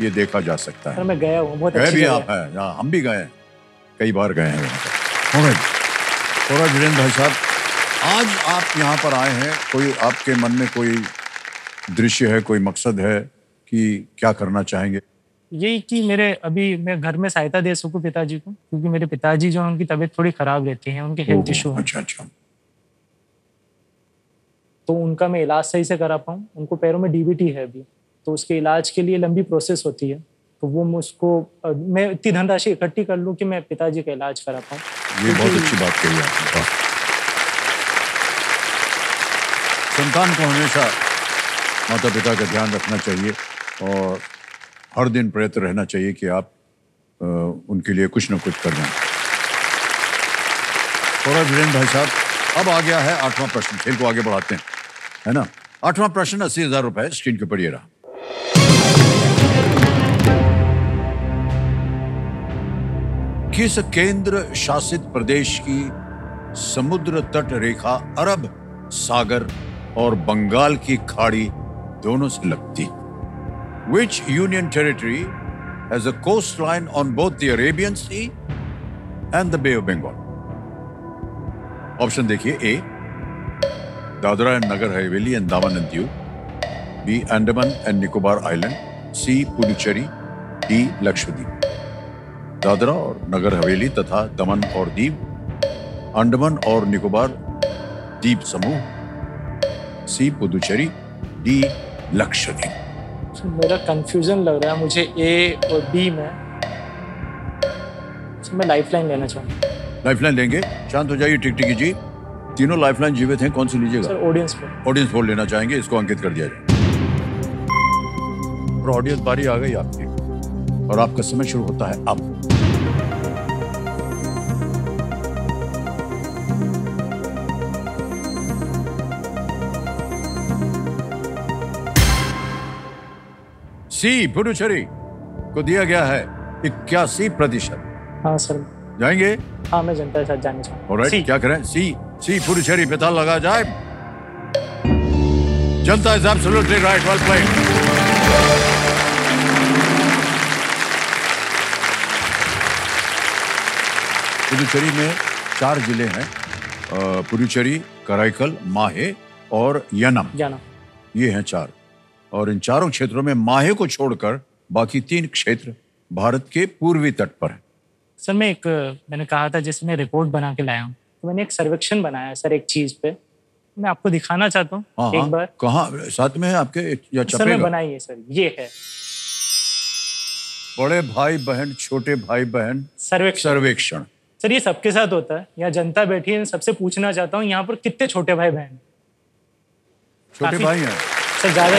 ये देखा जा सकता है। मैं गया हूँ, बहुत गए अच्छी भी जगह आप हैं? हम भी गए हैं, कई बार गए हैं वहाँ पर। और वीरेंद्र भाई साहब, आज आप यहाँ पर आए हैं, कोई आपके मन में कोई दृश्य है, कोई मकसद है कि क्या करना चाहेंगे? यही कि मैं घर में सहायता दे सकूं पिताजी को, क्योंकि मेरे पिताजी जो है उनकी तबीयत थोड़ी खराब रहती है, उनके हेल्थ इशू है। अच्छा। तो उनका मैं इलाज सही से करा पाऊँ। उनको पैरों में डीबीटी है अभी, तो उसके इलाज के लिए लंबी प्रोसेस होती है। तो वो मैं इतनी धनराशि इकट्ठी कर लूँ कि मैं पिताजी का इलाज करा पाऊँ। ये बहुत अच्छी बात कही आपने। संतान को हमेशा माता पिता का ध्यान रखना चाहिए, और हर दिन प्रयत्न रहना चाहिए कि आप उनके लिए कुछ न कुछ कर जाएं। और वीरेंद्र भाई साहब, अब आ गया है 8वां प्रश्न। खेल को आगे बढ़ाते हैं, है ना। 8वां प्रश्न 80,000 रुपए स्क्रीन के ऊपर ये रहा। किस केंद्र शासित प्रदेश की समुद्र तट रेखा अरब सागर और बंगाल की खाड़ी दोनों से लगती? Which union territory has a coastline on both the Arabian Sea and the Bay of Bengal. Option देखिए, A Dadra and Nagar Haveli and Daman and Diu, B Andaman and Nicobar island, C Puducherry, D Lakshadweep. Dadra और नगर हवेली तथा दमन और दीव, अंडमान और निकोबार द्वीप समूह, सी पुडुचेरी, डी लक्षद्वीप। मेरा कंफ्यूजन लग रहा है मुझे ए और बी में। मैं लाइफलाइन लेना चाहूँगा। लाइफलाइन लेंगे? शांत हो जाइए टिकटिकी जी। तीनों लाइफलाइन जीवित हैं, कौन सी लीजिएगा? Sir audience poll. Audience poll लेना चाहेंगे, इसको अंकित कर दिया जाए। और ऑडियंस बारी आ गई आपकी और आपका समय शुरू होता है अब। सी पुडुचेरी को दिया गया है 81%। हाँ सर। जाएंगे? हाँ, मैं जनता के साथ जाना चाहूँगा। ऑलराइट, क्या करें? सी पुडुचेरी पे ताला लगा जाए। जनता is absolutely right, well played. Puducherry में 4 जिले हैं, पुडुचेरी, कराईकल, माहे और यनम। ये हैं 4, और इन चारों क्षेत्रों में माहे को छोड़कर बाकी 3 क्षेत्र भारत के पूर्वी तट पर हैं। सर मैंने कहा था जैसे मैं रिपोर्ट बना के लाया हूँ, तो मैंने एक सर्वेक्षण बनाया है सर एक चीज पे, मैं आपको दिखाना चाहता हूँ। हाँ, एक बार। कहाँ साथ में है आपके या सर मैं बनाई है सर, ये है बड़े भाई बहन छोटे भाई बहन सर्वेक्षण। सर ये सबके साथ होता है, यहाँ जनता बैठी है, सबसे पूछना चाहता हूँ यहाँ पर कितने छोटे भाई बहन? छोटे भाई हैं सर, ज्यादा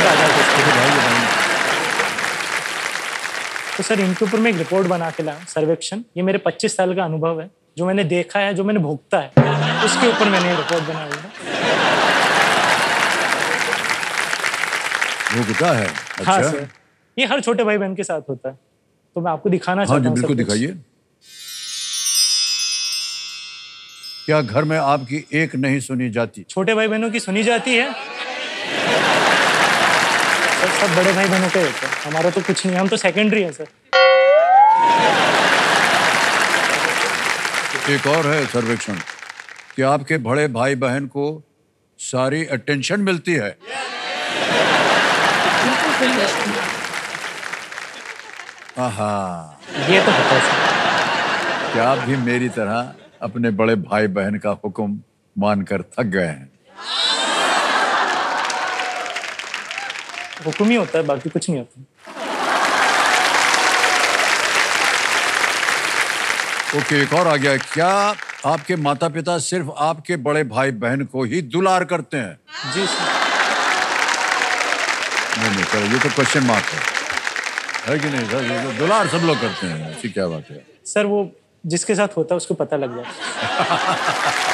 तो सर इनके ऊपर मैं एक रिपोर्ट बना के लाया, सर्वेक्षण। ये मेरे 25 साल का अनुभव है, जो मैंने देखा है, जो मैंने भोगता है, उसके ऊपर मैंने ये रिपोर्ट बनाई है। भोगता है? अच्छा। हाँ सर, ये हर छोटे भाई बहन के साथ होता है, तो मैं आपको दिखाना चाहता हूँ। बिल्कुल दिखाइए। क्या घर में आपकी एक नहीं सुनी जाती? छोटे भाई बहनों की सुनी जाती है। सब बड़े भाई बहनों के होते हैं, हमारा तो कुछ नहीं, हम तो सेकेंडरी है सर। एक और है सर्वेक्षण कि आपके बड़े भाई बहन को सारी अटेंशन मिलती है। आहा, ये तो होता है सर। क्या आप भी मेरी तरह अपने बड़े भाई बहन का हुक्म मानकर थक गए हैं? हुक्म ही होता है, बाकी कुछ नहीं होता। ओके, एक और आ गया। क्या आपके माता पिता सिर्फ आपके बड़े भाई बहन को ही दुलार करते हैं? जी सर। नहीं सर, ये तो क्वेश्चन मार्क है कि नहीं सर? दुलार सब लोग करते हैं, ऐसी क्या बात है? सर वो जिसके साथ होता है उसको पता लग जाता है।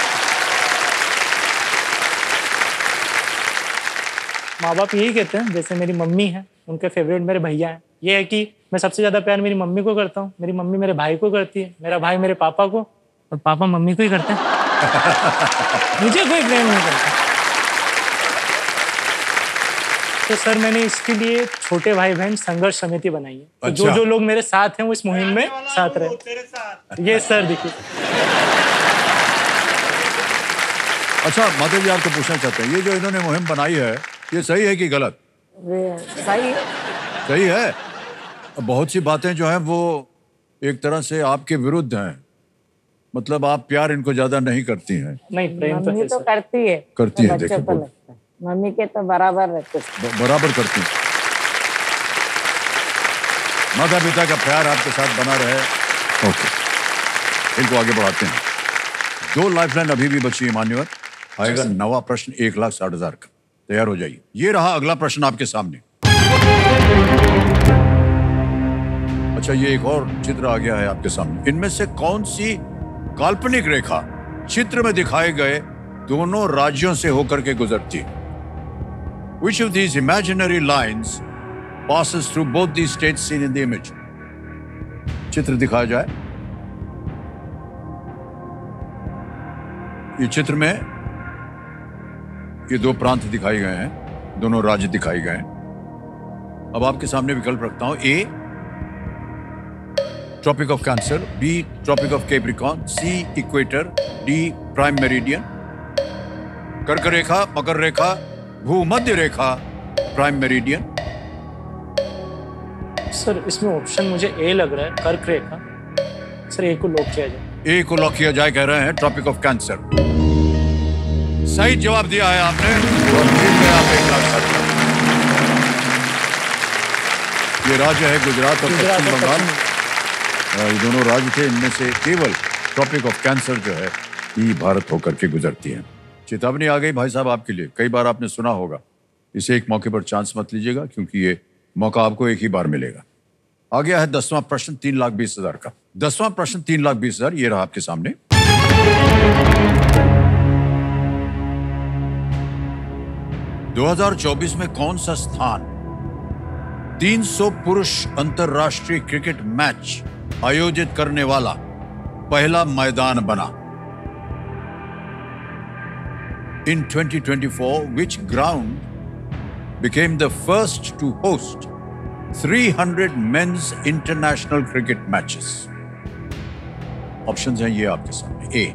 माँ बाप यही कहते हैं, जैसे मेरी मम्मी है, उनके फेवरेट मेरे भैया हैं। ये है कि मैं सबसे ज़्यादा प्यार मेरी मम्मी को करता हूँ, मेरी मम्मी मेरे भाई को करती है, मेरा भाई मेरे पापा को, और पापा मम्मी को ही करते हैं। मुझे कोई प्रेम नहीं करता। तो सर मैंने इसके लिए छोटे भाई बहन संघर्ष समिति बनाई है। तो अच्छा। जो लोग मेरे साथ हैं वो इस मुहिम में साथ रहे। ये सर देखिए। अच्छा माता जी, आपको पूछना चाहते हैं, ये जो इन्होंने मुहिम बनाई है, ये सही है कि गलत? सही है। सही है। बहुत सी बातें जो हैं वो एक तरह से आपके विरुद्ध हैं, मतलब आप प्यार इनको ज्यादा नहीं करती हैं। नहीं, प्रेम मम्मी तो करती है। करती है, बच्चों को लगता है मम्मी के तो बराबर रहते बराबर करती हैं। माता पिता का प्यार आपके साथ बना रहे। ओके, इनको आगे बढ़ाते हैं। 2 लाइफलाइन अभी भी बची है मान्यवर। आएगा नवा प्रश्न 1,60,000 का। तैयार हो जाइए। ये रहा अगला प्रश्न आपके सामने। अच्छा, ये एक और चित्र आ गया है आपके सामने। इनमें से कौन सी काल्पनिक रेखा चित्र में दिखाए गए दोनों राज्यों से होकर के गुजरती है? Which of these imaginary lines passes through both these states seen in the image? चित्र दिखाया जाए। ये चित्र में ये 2 प्रांत दिखाए गए हैं, दोनों राज्य दिखाए गए हैं। अब आपके सामने विकल्प रखता हूं। A tropic of cancer, B tropic of capricorn, C equator, D prime meridian. कर्क रेखा, मकर रेखा, भूमध्य रेखा, प्राइम मेरिडियन। सर इसमें ऑप्शन मुझे ए लग रहा है, कर्क रेखा। सर ए को लॉक किया जाए। ए को लॉक किया जाए कह रहे हैं, ट्रॉपिक ऑफ कैंसर। सही जवाब दिया है आपने और जीत गए आप 1,60,000। ये राज्य है गुजरात और पश्चिम बंगाल। ये दोनों राज्य थे, इनमें से केवल ट्रॉपिक ऑफ कैंसर जो है ये भारत होकर के गुजरती है। चेतावनी आ गई भाई साहब आपके लिए, कई बार आपने सुना होगा, इसे एक मौके पर चांस मत लीजिएगा क्योंकि ये मौका आपको एक ही बार मिलेगा। आ गया है 10वां प्रश्न 3,20,000 का। 10वां प्रश्न 3,20,000 ये रहा आपके सामने। ...2024 में कौन सा स्थान 300 पुरुष अंतरराष्ट्रीय क्रिकेट मैच आयोजित करने वाला पहला मैदान बना? In 2024, which ground became the first to host 300 men's international cricket matches? Options हैं ये आपके सामने। A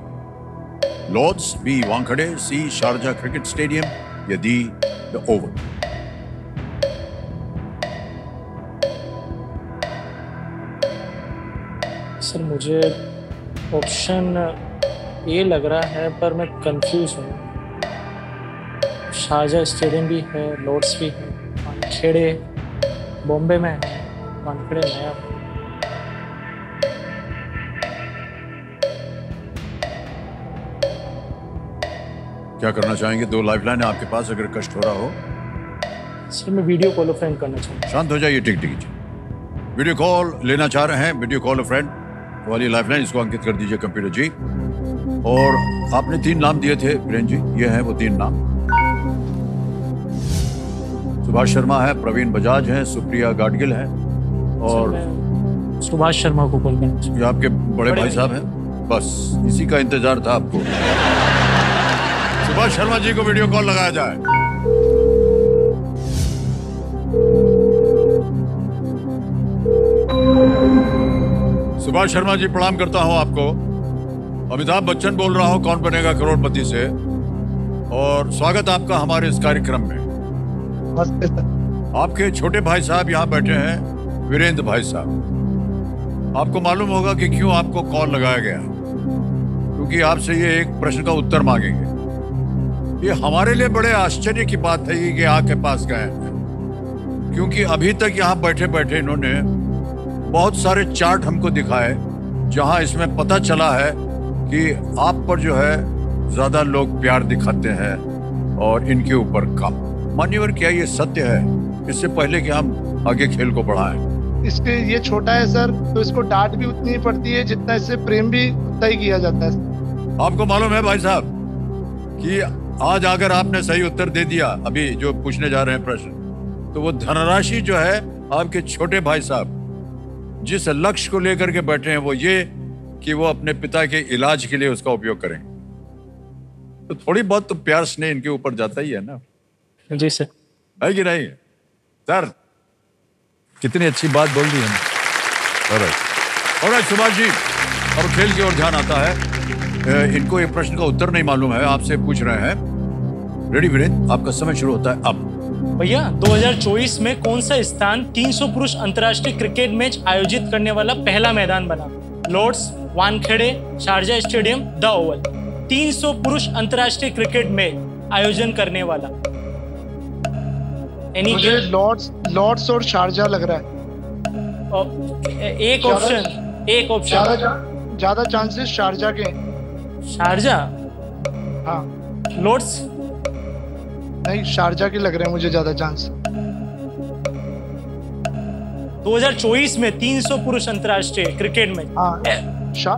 Lord's, B Wankhede, C Sharjah cricket stadium या डी द ओवल। सर मुझे ऑप्शन ए लग रहा है पर मैं कंफ्यूज हूँ। शारजा स्टेडियम भी है, लॉर्ड्स भी है, वानखेड़े बॉम्बे में है, वानखेड़े नया। क्या करना चाहेंगे? 2 लाइफलाइन है आपके पास अगर कष्ट हो रहा हो। सर मैं वीडियो कॉल फ्रेंड करना चाहूँगा। शांत हो जाइए, टिक टिक। वीडियो कॉल लेना चाह रहे हैं, वीडियो कॉल फ्रेंड वाली लाइफलाइन इसको अंकित कर दीजिए कंप्यूटर जी। और आपने 3 नाम दिए थे वीरेंद्र जी, ये हैं वो 3 नाम। सुभाष शर्मा है, प्रवीण बजाज है, सुप्रिया गाडगिल है और सुभाष शर्मा को कॉल करना चाहिए। ये आपके बड़े भाई साहब हैं। बस इसी का इंतजार था आपको। सुभाष शर्मा जी को वीडियो कॉल लगाया जाए। सुभाष शर्मा जी प्रणाम करता हूं आपको। अमिताभ बच्चन बोल रहा हूं कौन बनेगा करोड़पति से, और स्वागत आपका हमारे इस कार्यक्रम में। आपके छोटे भाई साहब यहाँ बैठे हैं, वीरेंद्र भाई साहब। आपको मालूम होगा कि क्यों आपको कॉल लगाया गया, क्योंकि आपसे ये एक प्रश्न का उत्तर मांगेंगे। ये हमारे लिए बड़े आश्चर्य की बात है कि आपके पास गए हैं, क्योंकि अभी तक यहाँ बैठे बैठे इन्होंने बहुत सारे चार्ट हमको दिखाए जहां इसमें पता चला है कि आप पर जो है ज्यादा लोग प्यार दिखाते हैं और इनके ऊपर कम। मान्यवर, क्या ये सत्य है? इससे पहले कि हम आगे खेल को बढ़ाएं। इसके ये छोटा है सर, तो इसको डांट भी उतनी ही पड़ती है जितना इससे प्रेम भी उतना ही किया जाता है। आपको मालूम है भाई साहब कि आज अगर आपने सही उत्तर दे दिया अभी जो पूछने जा रहे हैं प्रश्न, तो वो धनराशि जो है आपके छोटे भाई साहब जिस लक्ष्य को लेकर के बैठे हैं वो ये कि वो अपने पिता के इलाज के लिए उसका उपयोग करें, तो थोड़ी बहुत तो प्यार स्नेह इनके ऊपर जाता ही है ना। जी सर। है कि नहीं सर? कितनी अच्छी बात बोल दी हमने। और सुभाष जी, अब खेल की ओर ध्यान आता है। इनको एक प्रश्न का उत्तर नहीं मालूम है, आपसे पूछ रहे हैं। रेडी वीरेंद्र, आपका समय शुरू होता है अब। भैया 2024 में कौन सा स्थान 300 पुरुष अंतर्राष्ट्रीय क्रिकेट मैच आयोजित करने वाला पहला मैदान बना? Lord's, Wankhede, Sharjah stadium, the Oval. 300 पुरुष अंतर्राष्ट्रीय क्रिकेट मैच आयोजन करने वाला। मुझे लॉर्ड्स और शारजा लग रहा है। एक ऑप्शन ज्यादा चांसेस शारजा के। शारजा? हाँ। लॉर्ड्स? नहीं, शारजा के लग रहे हैं मुझे ज्यादा चांस। 2024 में 300 पुरुष अंतर्राष्ट्रीय क्रिकेट में। हाँ,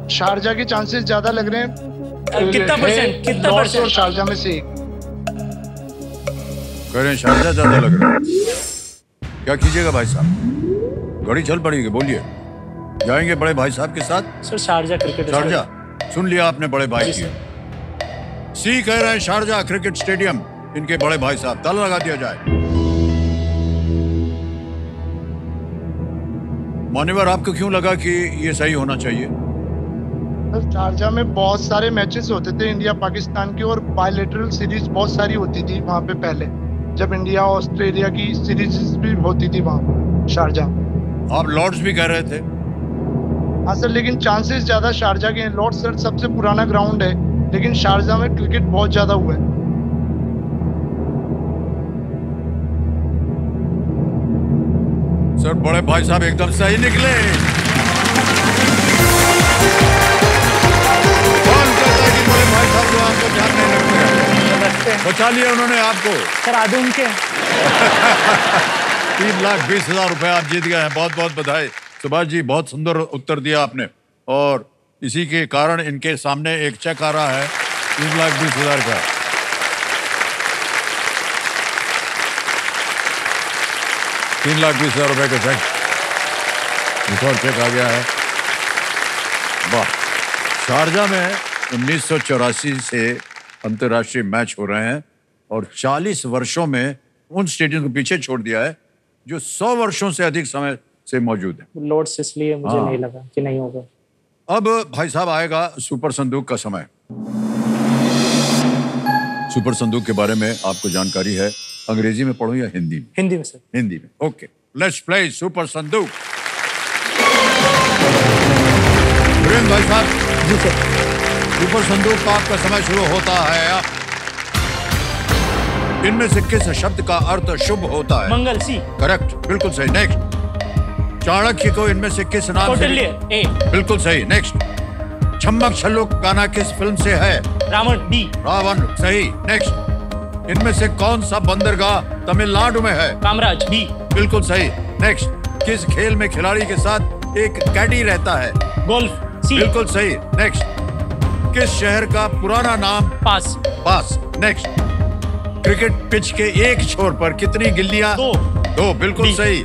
शारजा के चांसेस ज्यादा लग रहे हैं। कितना परसेंट? और शारजा में से एक। कह रहे हैं शारजा ज्यादा लग रहा है। क्या कीजिएगा भाई साहब? घड़ी चल पड़ेगी, बोलिए। जाएंगे बड़े भाई साहब के साथ? Sir Sharjah cricket. शारजा सुन लिया आपने बड़े भाई की। सी कह रहे हैं शारजा क्रिकेट स्टेडियम, इनके बड़े भाई साहब। ताला लगा दिया जाए। मान्यवर, आपको क्यों लगा कि ये सही होना चाहिए? सर शारजा में बहुत सारे मैचेस होते थे इंडिया पाकिस्तान की, और बायलैटरल सीरीज बहुत सारी होती थी वहाँ पे पहले, जब इंडिया ऑस्ट्रेलिया की सीरीज भी होती थी वहाँ शारजा। आप लॉर्ड्स भी कह रहे थे? हाँ सर, लेकिन चांसेस ज्यादा शारजा के हैं। लॉर्ड्स सर सबसे पुराना ग्राउंड है, लेकिन शारजा में क्रिकेट बहुत ज्यादा हुआ है। सर बड़े भाई साहब एकदम सही निकले। कौन कहता है कि बड़े भाई साहब जो आपको ध्यान नहीं रखते हैं? बचा लिया उन्होंने आपको। सर आदम के 3,20,000 रुपए आप जीत गए हैं। बहुत बहुत बधाई सुभाष जी, बहुत सुंदर उत्तर दिया आपने। और इसी के कारण इनके सामने एक चेक आ रहा है 3,20,000 का। ₹3,20,000 का चेक, रिकॉर्ड चेक आ गया है। वाह। शारजा में 1984 से अंतर्राष्ट्रीय मैच हो रहे हैं और 40 वर्षों में उन स्टेडियम को पीछे छोड़ दिया है जो 100 वर्षों से अधिक समय से मौजूद है। लॉर्ड्स, इसलिए मुझे नहीं लगा कि नहीं होगा। अब भाई साहब आएगा सुपर संदूक का समय। सुपर संदूक के बारे में आपको जानकारी है? अंग्रेजी में पढ़ो या हिंदी में? हिंदी में सर। हिंदी में, ओके। लेट्स प्ले सुपर संदूक। भाई साहब जी सर। सुपर संदूक का आपका समय शुरू होता है। आप इनमें से किस शब्द का अर्थ शुभ होता है? मंगल, सी। करेक्ट, बिल्कुल सही। नेक्स्ट। चाणक्य को इनमें से किस नाम से? ए। बिल्कुल सही। नेक्स्ट। छम्मक छल्लुक गाना किस फिल्म से है? रावण, डी। रावण, सही। नेक्स्ट। इनमें से कौन सा बंदरगाह तमिलनाडु में है? कामराज, डी। बिल्कुल सही। नेक्स्ट। किस खेल में खिलाड़ी के साथ एक कैडी रहता है? गोल्फ, सी। बिल्कुल सही। नेक्स्ट। किस शहर का पुराना नाम? पास। पास। नेक्स्ट। क्रिकेट पिच के एक छोर पर कितनी गिल्लियां? दो, बिल्कुल सही।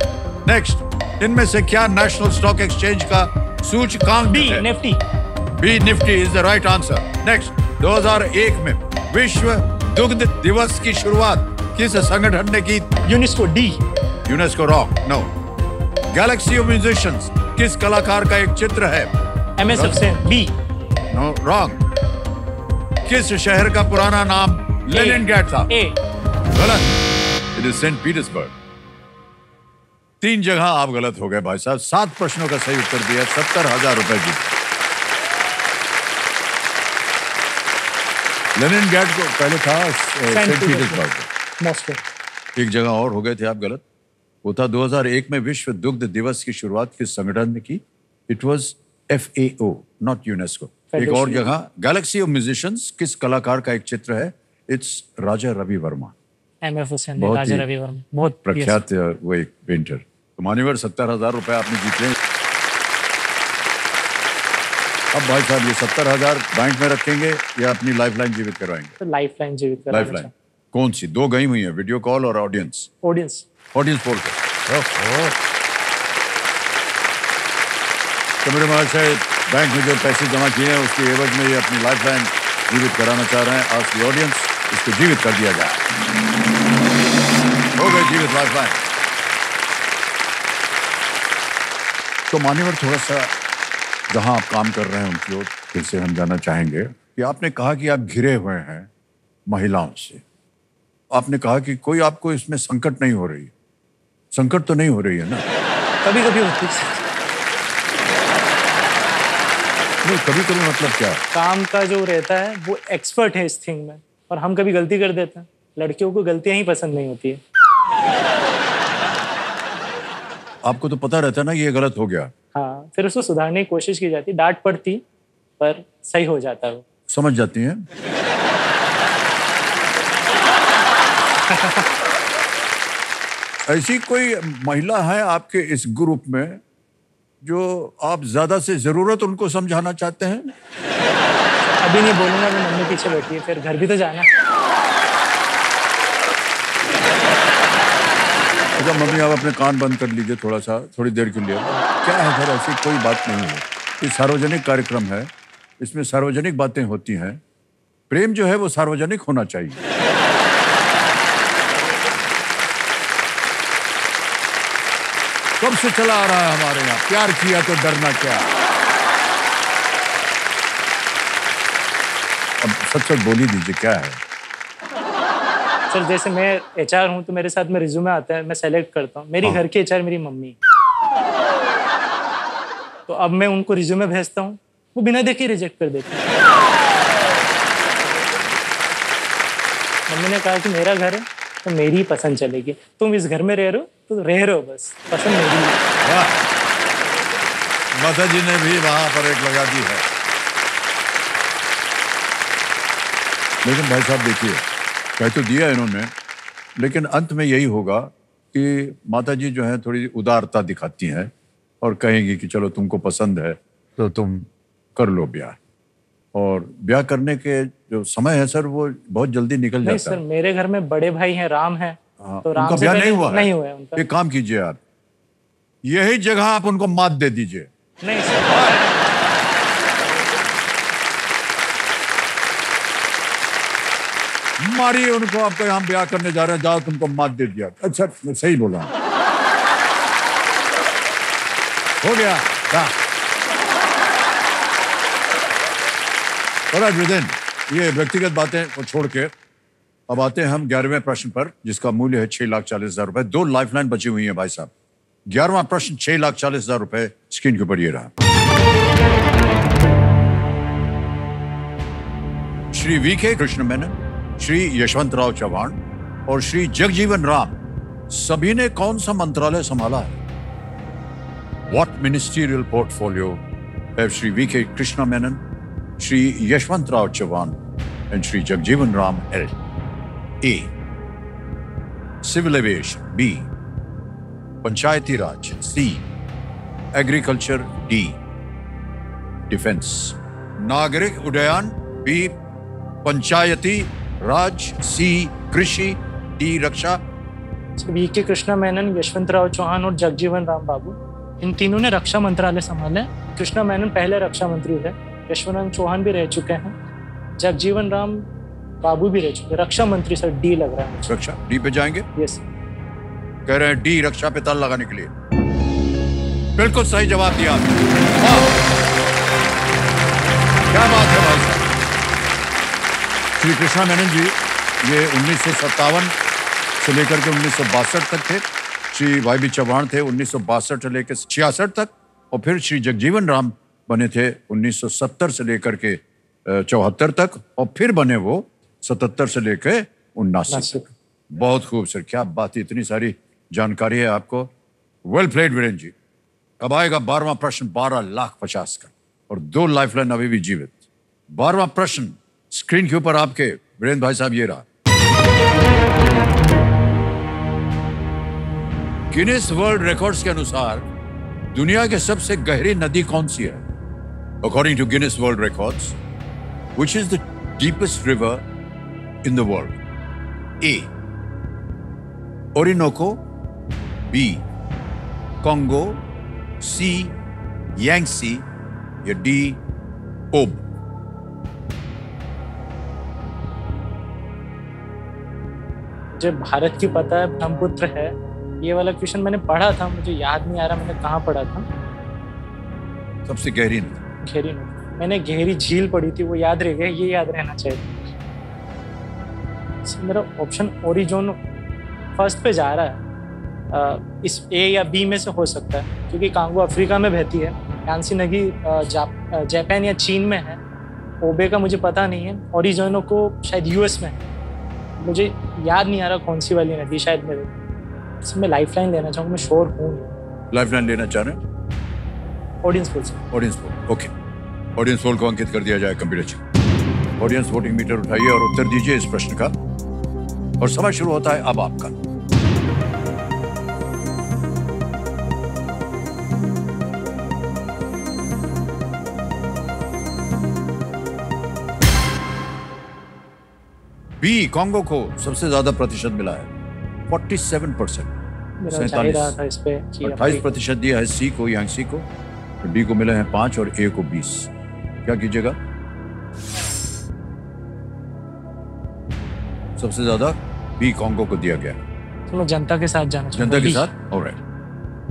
नेक्स्ट। इनमें से क्या नेशनल स्टॉक एक्सचेंज का सूचकांक बी, है? Nifty. B, Nifty is the right answer. Next. 2001 में विश्व दुग्ध दिवस की शुरुआत किस संगठन ने की? UNESCO, D. UNESCO, wrong, no. Galaxy of musicians किस कलाकार का एक चित्र है? MS Husain, B. No, wrong. किस शहर का पुराना नाम लेनिनग्राड था? ए। गलत, इट इज सेंट पीटर्सबर्ग। 3 जगह आप गलत हो गए भाई साहब। 7 प्रश्नों का सही उत्तर दिया, 70,000 रुपए जीते। लेनिनग्राड को पहले था सेंट पीटर्सबर्ग, मॉस्को। एक जगह और हो गए थे आप गलत। वो था 2001 में विश्व दुग्ध दिवस की शुरुआत किस संगठन ने की? It was FAO, not UNESCO. एक और जगह गैलेक्सी ऑफ म्यूजिशियंस किस कलाकार का एक चित्र है? इट्स राजा रवि वर्मा। MS हुसैन, राजा रवि वर्मा, बहुत प्रख्यात वो एक पेंटर। तो मान्यवर 70,000 रुपए आपने जीते। अब भाई साहब ये 70,000 बैंक में रखेंगे या अपनी लाइफलाइन जीवित करवाएंगे? तो लाइफलाइन जीवित कराना। लाइफलाइन कौन सी? 2 गई हुई है, वीडियो कॉल और ऑडियंस। ऑडियंस पोल पर। तो मेरे ख्याल से बैंक में जो पैसे जमा किए हैं उसके एवज में ये अपनी लाइफलाइन जीवित कराना चाह रहे हैं। आज की ऑडियंस इसको जीवित कर दिया जाए। हो गए जीवित लाइफलाइन। तो मान्यवर थोड़ा सा जहां आप काम कर रहे हैं उनकी ओर फिर से हम जानना चाहेंगे कि आपने कहा कि आप घिरे हुए हैं महिलाओं से। आपने कहा कि कोई आपको इसमें संकट नहीं हो रही। संकट तो नहीं हो रही है ना? कभी कभी होती है। नहीं, कभी कभी मतलब क्या? काम का जो रहता है वो एक्सपर्ट है इस थिंग में, और हम कभी गलती कर देते हैं। लड़कियों को गलतियां ही पसंद नहीं होती है। आपको तो पता रहता है ना ये गलत हो गया। हाँ, फिर उसको सुधारने की कोशिश की जाती, डांट पड़ती, पर सही हो जाता है वो। समझ जाती हैं। ऐसी कोई महिला है आपके इस ग्रुप में जो आप ज्यादा से जरूरत उनको समझाना चाहते हैं? अभी नहीं बोलूंगा, मैं मम्मी पीछे बैठी है, फिर घर भी तो जाना। अच्छा मम्मी, आप अपने कान बंद कर लीजिए थोड़ा सा, थोड़ी देर के लिए। क्या है सर, ऐसी कोई बात नहीं है। ये सार्वजनिक कार्यक्रम है, इसमें सार्वजनिक बातें होती हैं। प्रेम जो है वो सार्वजनिक होना चाहिए। कब से चला आ रहा है हमारे यहाँ, प्यार किया तो डरना क्या। अब सच बोली दीजिए क्या है। सर जैसे मैं HR हूँ तो मेरे साथ में रिज्यूमे आता है, मैं सेलेक्ट करता हूँ। मेरी घर की HR मेरी मम्मी, तो अब मैं उनको रिज्यूमे भेजता हूँ, वो बिना देखे रिजेक्ट कर देते हैं। मम्मी ने कहा कि मेरा घर है तो मेरी ही पसंद चलेगी, तुम इस घर में रह रहे हो तो रह रहे हो, बस पसंद मेरी है। माता जी ने भी वहां पर एक लगा दी है। लेकिन भाई साहब देखिए, कह तो दिया इन्होंने, लेकिन अंत में यही होगा कि माता जी जो है थोड़ी उदारता दिखाती हैं और कहेंगी कि चलो तुमको पसंद है तो तुम कर लो ब्याह। और ब्याह करने के जो समय है सर वो बहुत जल्दी निकल जाता है। सर मेरे घर में बड़े भाई हैं, राम है, तो राम उनका से ब्याह नहीं हुआ है? नहीं हुआ है उनका। एक काम कीजिए आप, यही जगह आप उनको मात दे दीजिए। नहीं सर, मारिए उनको, आपको यहाँ ब्याह करने जा रहे हैं, जाओ तुमको मात दे दिया। अच्छा मैं सही बोला, हो गया। ये व्यक्तिगत बातें को छोड़ के अब आते हैं हम 11वें प्रश्न पर, जिसका मूल्य है 6,40,000 रुपए। 2 लाइफलाइन बची हुई है भाई साहब। 11वां प्रश्न 6,40,000 रुपए स्क्रीन के ऊपर ये रहा। श्री VK कृष्ण मेनन, श्री यशवंतराव चव्हाण और श्री जगजीवन राम सभी ने कौन सा मंत्रालय संभाला है? What ministerial portfolio have Shri VK Krishna Menon, Shri Yashwantrao Chauhan and Shri Jagjeevan Ram held? A. Civil Aviation. B. Panchayati Raj. C. Agriculture. D. Defense. Nagarik Udayan. B. Panchayati Raj. C. Krishi. D. Raksha. VK Krishna Menon, Yashwantrao Chauhan और जगजीवन राम बाबू, इन तीनों ने रक्षा मंत्रालय संभाला है। कृष्णा मेनन पहले रक्षा मंत्री थे, यशवंतराव चौहान भी रह चुके हैं, जगजीवन राम बाबू भी रह चुके। रक्षा मंत्री सर डी लग रहा है। रक्षा डी पे जाएंगे? यस। कह रहे हैं डी रक्षा पे ताल लगाने के लिए। बिल्कुल सही जवाब दिया आपने। क्या बात है भाई साहब। श्री कृष्णा मेनन जी ये 1957 से लेकर के 1962 तक थे। श्री YB चौहान थे 1962 से लेकर 66 तक, और फिर श्री जगजीवन राम बने थे 1970 से लेकर के 74 तक, और फिर बने वो 77 से लेकर 79 तक। बहुत खूब सर, क्या बात है, इतनी सारी जानकारी है आपको। Well played Virendra ji. अब आएगा 12वां प्रश्न 12,50,000 का, और 2 लाइफलाइन अभी भी जीवित। 12वां प्रश्न स्क्रीन के ऊपर आपके वीरेंद्र भाई साहब ये रहा। गिनीज वर्ल्ड रिकॉर्ड्स के अनुसार दुनिया की सबसे गहरी नदी कौन सी है? According to Guinness world records, which is the deepest river in the world? A. Orinoco, B. Congo, C. Yangtze या डी. ओब? मुझे भारत की पता है, ब्रह्मपुत्र है। ये वाला क्वेश्चन मैंने पढ़ा था, मुझे याद नहीं आ रहा मैंने कहाँ पढ़ा था। सबसे गहरी नदी? गहरी नदी मैंने गहरी झील पढ़ी थी, वो याद रह गया, ये याद रहना चाहिए। मेरा ऑप्शन ओरिजोन फर्स्ट पे जा रहा है। इस ए या बी में से हो सकता है, क्योंकि कांगो अफ्रीका में बहती है, यांसी नदी जापान या चीन में है, ओबे का मुझे पता नहीं है, ओरिजोनो को शायद US में है। मुझे याद नहीं आ रहा कौन सी वाली नदी, शायद मेरे मैं लाइफलाइन लेना चाहूँगा, मैं श्योर हूँ। लाइफलाइन लेना चाह रहे हैं? ऑडियंस पोल से। Audience poll, okay. Audience poll को अंकित कर दिया जाए कंप्यूटर जी। ऑडियंस वोटिंग मीटर उठाइए और उत्तर दीजिए इस प्रश्न का, और समय शुरू होता है अब आपका। बी कांगो को सबसे ज्यादा प्रतिशत मिला है, 47%। 28% दिया है सी को, यांगसी को, तो डी को मिले हैं 5 और ए को 20। क्या कीजिएगा? सबसे ज्यादा बी कांगो को दिया गया। तो मैं जनता के साथ जाना चाहूंगा। जनता के साथ? ऑलराइट।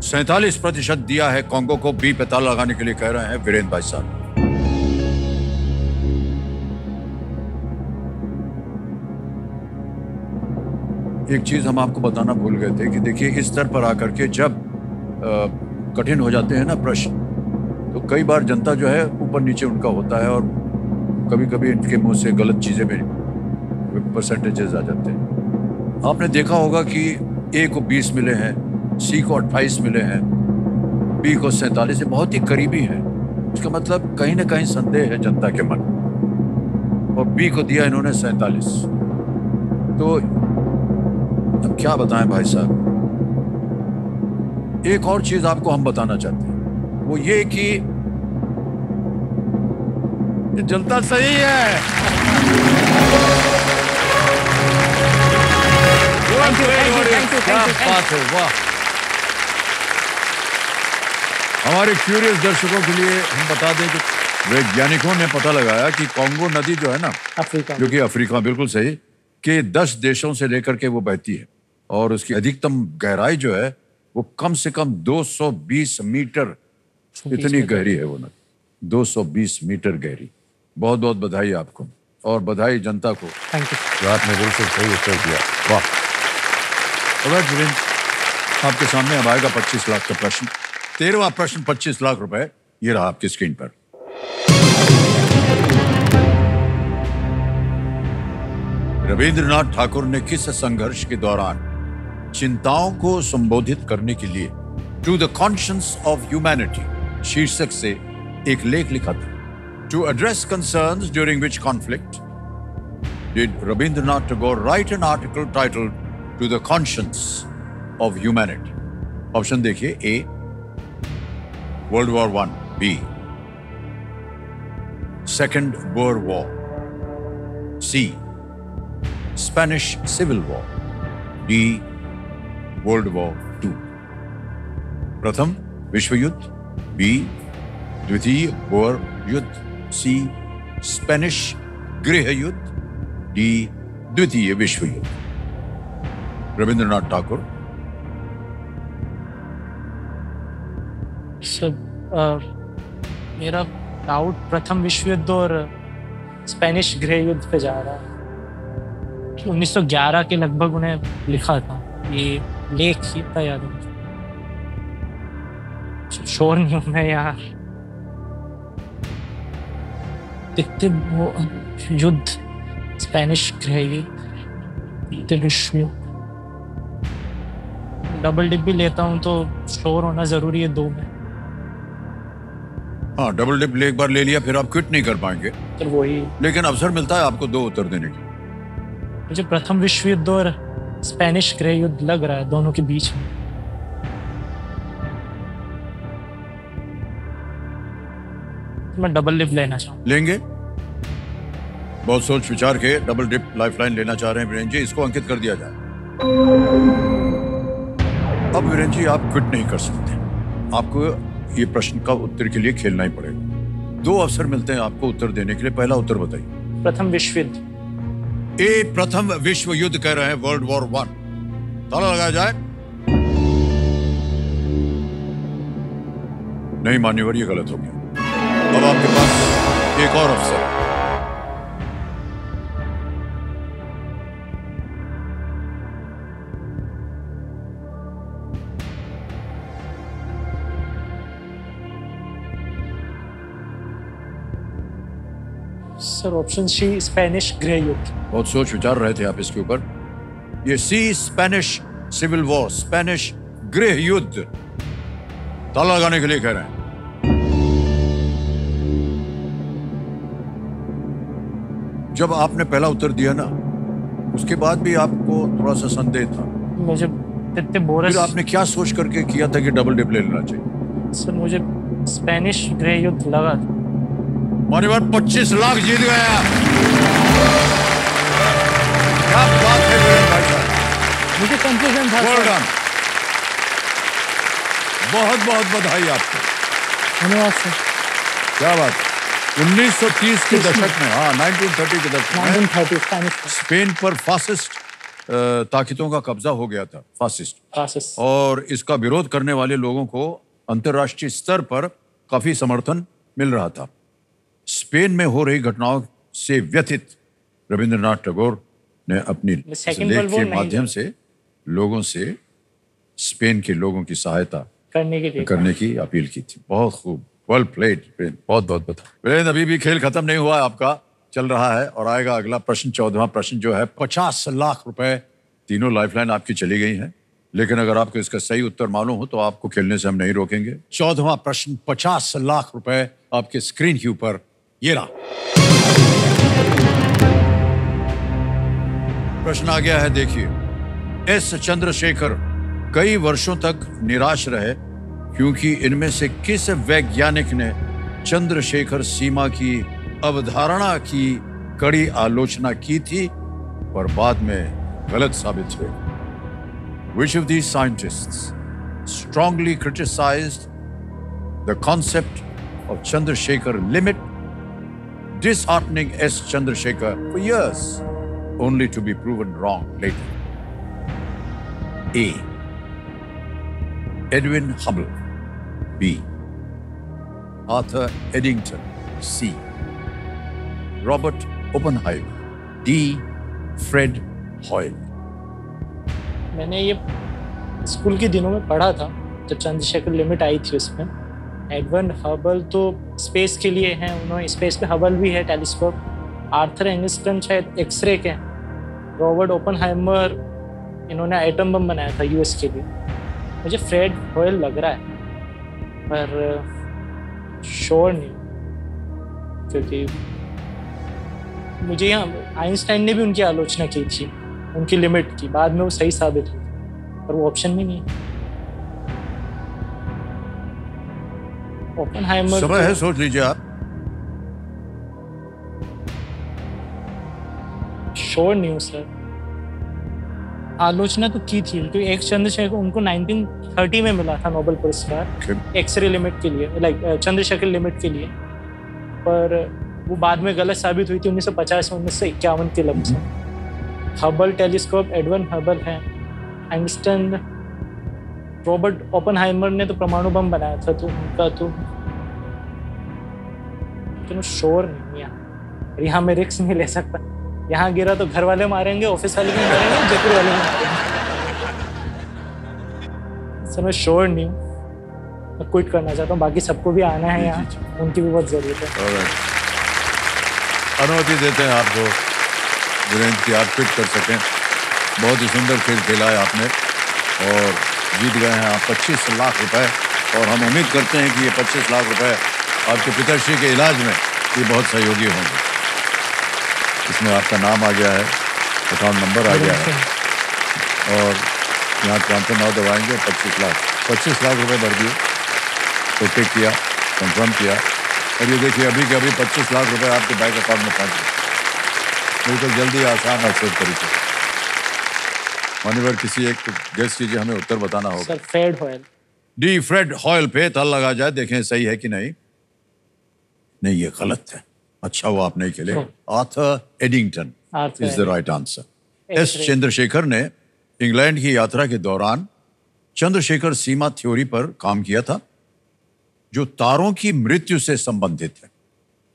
47% दिया है कांगो को। बी पे ताला लगाने के लिए कह रहे हैं वीरेंद्र भाई साहब। एक चीज हम आपको बताना भूल गए थे कि देखिए इस स्तर पर आकर के जब कठिन हो जाते हैं ना प्रश्न, तो कई बार जनता जो है ऊपर नीचे उनका होता है और कभी कभी इनके मुंह से गलत चीजें भी परसेंटेजेस आ जाते हैं। आपने देखा होगा कि ए को 20 मिले हैं, सी को 28 मिले हैं, बी को 47 से बहुत ही करीबी है। इसका मतलब कहीं ना कहीं संदेह है जनता के मन, और बी को दिया इन्होंने 47। तो अब क्या बताएं भाई साहब। एक और चीज आपको हम बताना चाहते हैं, वो ये कि जनता सही है। क्या बात है, वाह। हमारे क्यूरियस दर्शकों के लिए हम बता दें कि वैज्ञानिकों ने पता लगाया कि कांगो नदी जो है ना, अफ्रीका, जो कि अफ्रीका, बिल्कुल सही, के 10 देशों से लेकर के वो बहती है, और उसकी अधिकतम गहराई जो है वो कम से कम 220 मीटर, इतनी गहरी है वो नदी, 220 मीटर गहरी। बहुत बहुत बधाई आपको, और बधाई जनता को। Thank you. आपने बिल्कुल सही उत्तर दिया, वाह। आपके सामने अब आएगा 25 लाख का प्रश्न। 13वां प्रश्न 25 लाख रुपए, ये रहा आपकी स्क्रीन पर। रविंद्रनाथ ठाकुर ने किस संघर्ष के दौरान चिंताओं को संबोधित करने के लिए to the conscience of humanity शीर्षक से एक लेख लिखा था? To address concerns during which conflict did Rabindranath Tagore write an article titled to the conscience of humanity? Option देखिए, A world war 1, B second world war, C Spanish civil war, D world war 2। प्रथम विश्व युद्ध, B द्वितीय bore युद्ध, सी Spanish गृह युद्ध, D द्वितीय विश्व युद्ध। रविंद्रनाथ ठाकुर। सर, मेरा डाउट प्रथम विश्व युद्ध और स्पेनिश गृह युद्ध पे जा रहा है। 1911 के लगभग उन्हें लिखा था, ये लेख ही था याद है, श्योर नहीं हूं मैं यार। देखते वो युद्ध, स्पेनिश गृह युद्ध, विश्व युद्ध, डबल डिप भी लेता हूं तो श्योर होना जरूरी है 2 में। हाँ, डबल डिप एक बार ले लिया फिर आप क्विट नहीं कर पाएंगे, तो वही, लेकिन अवसर मिलता है आपको 2 उत्तर देने की। मुझे प्रथम विश्व युद्ध और स्पेनिश गृह युद्ध लग रहा है दोनों के बीच में। मैं डबल डिप लेना चाहूँ। लेंगे? बहुत सोच विचार के डबल डिप लाइफलाइन लेना चाह रहे हैं वीरेंद्र जी, इसको अंकित कर दिया जाए। अब वीरेंद्र जी आप क्विट नहीं कर सकते, आपको ये प्रश्न का उत्तर के लिए खेलना ही पड़ेगा। 2 अवसर मिलते हैं आपको उत्तर देने के लिए। पहला उत्तर बताइए। प्रथम विश्व युद्ध। ए प्रथम विश्व युद्ध कह रहे हैं, वर्ल्ड वॉर 1। ताला लगाया जाए। नहीं मान्यवर, ये गलत हो गया। अब आपके पास एक और अवसर है। सर, ऑप्शन सी स्पेनिश गृह युद्ध। बहुत सोच विचार रहे थे आप इसके ऊपर। ये सी स्पेनिश सिविल वॉर, स्पेनिश गृह युद्ध, ताला लगाने के लिए कह रहे हैं। जब आपने पहला उत्तर दिया ना, उसके बाद भी आपको थोड़ा सा संदेह था। मुझे बोरस, फिर आपने क्या सोच करके किया था कि डबल डिप ले लेना चाहिए? सर, मुझे स्पेनिश गृह युद्ध लगा था। मान्यवर 25 लाख जीत गया। क्या बात है भाई साहब, मुझे कंफ्यूजन था। बहुत बहुत बधाई आपको, धन्यवाद सर। क्या बात है। 1930 के दशक में, हाँ 1930 के दशक में 1930 स्पेन पर फासिस्ट ताकतों का कब्जा हो गया था, फासिस्ट। और इसका विरोध करने वाले लोगों को अंतर्राष्ट्रीय स्तर पर काफी समर्थन मिल रहा था। स्पेन में हो रही घटनाओं से व्यथित रविंद्रनाथ टैगोर ने अपनी लेख के माध्यम से लोगों से स्पेन के लोगों की सहायता करने की अपील की थी। बहुत खूब, वेल प्लेड, बहुत बहुत बता। अभी भी खेल खत्म नहीं हुआ, आपका चल रहा है और आएगा अगला प्रश्न। 14वां प्रश्न जो है 50 लाख रुपए, तीनों लाइफलाइन आपकी चली गई हैं, लेकिन अगर आपको इसका सही उत्तर मालूम हो तो आपको खेलने से हम नहीं रोकेंगे। 14वां प्रश्न 50 लाख रुपए आपके स्क्रीन के ऊपर, ये रहा। प्रश्न आ गया है, देखिए। एस चंद्रशेखर कई वर्षों तक निराश रहे क्योंकि इनमें से किस वैज्ञानिक ने चंद्रशेखर सीमा की अवधारणा की कड़ी आलोचना की थी पर बाद में गलत साबित हुए? Which of these scientists strongly criticized the concept of Chandrasekhar limit, disheartening S. Chandrasekhar for years, only to be proven wrong later? A. Edwin Hubble. B. Arthur Eddington. C. Robert Oppenheimer. D. Fred Hoyle. मैंने ये school के दिनों में पढ़ा था जब Chandrashekhar limit आई थी। उसमें एडविन हबल तो स्पेस के लिए हैं, उन्होंने स्पेस पे हबल भी है टेलीस्कोप। आर्थर एंगस्टन शायद एक्सरे के हैं। रॉबर्ट ओपनहाइमर इन्होंने एटम बम बनाया था यूएस के लिए। मुझे फ्रेड हॉयल लग रहा है पर श्योर नहीं, क्योंकि मुझे यहाँ आइंस्टाइन ने भी उनकी आलोचना की थी, उनकी लिमिट की, बाद में वो सही साबित हुई, पर वो ऑप्शन में नहीं है। ओपनहाइमर समय है, सोच लीजिए आप। श्योर नहीं हूँ सर। आलोचना तो की थी क्योंकि एक चंद्रशेखर उनको 1930 में मिला था नोबेल पुरस्कार एक्सरे लिमिट के लिए, लाइक चंद्रशेखर लिमिट के लिए, पर वो बाद में गलत साबित हुई थी 1950 से 1951 के लगभग। हबल टेलीस्कोप एडविन हबल है। आइंस्टाइन, रॉबर्ट ओपनहाइमर ने तो परमाणु बम बनाया था, तो उनका तो श्योर नहीं है। यहाँ मैं रिस्क नहीं ले सकता। यहाँ गिरा तो घर वाले मारेंगे, ऑफिस वाले भी मारेंगे, जयपुर वाले भी मारेंगे। सर मैं श्योर नहीं हूँ, मैं क्विट करना चाहता हूँ। बाकी सबको भी आना है यहाँ, उनकी भी बहुत जरूरत है। अनुमति देते हैं आपको वीरेंद्र की, आप क्विट कर सकें। बहुत ही सुंदर खेल खेला है आपने और जीत गए हैं आप 25 लाख रुपए। और हम उम्मीद करते हैं कि ये 25 लाख रुपए आपके पिताश्री के इलाज में ये बहुत सहयोगी होंगे। इसमें आपका नाम आ गया है, अकाउंट नंबर आ गया है और यहाँ ट्रांसफर नाउ दबाएंगे। 25 लाख रुपए भर दिए, तो टिक किया, कंफर्म किया और ये देखिए अभी के अभी 25 लाख रुपए आपके बैंक अकाउंट में पहुँच गए। बिल्कुल जल्दी, आसान और सेफ तरीके से। मान्यवर किसी एक गेस कीजिए, हमें उत्तर बताना होगा। Sir Fred Hoyle. D Fred Hoyle पे ताल लगा जाए, देखें सही है कि नहीं। नहीं, ये गलत है। अच्छा हुआ आप नहीं खेले। Arthur Eddington is the right answer. S Chandrashekhar ने इंग्लैंड की यात्रा के दौरान चंद्रशेखर सीमा थ्योरी पर काम किया था, जो तारों की मृत्यु से संबंधित है।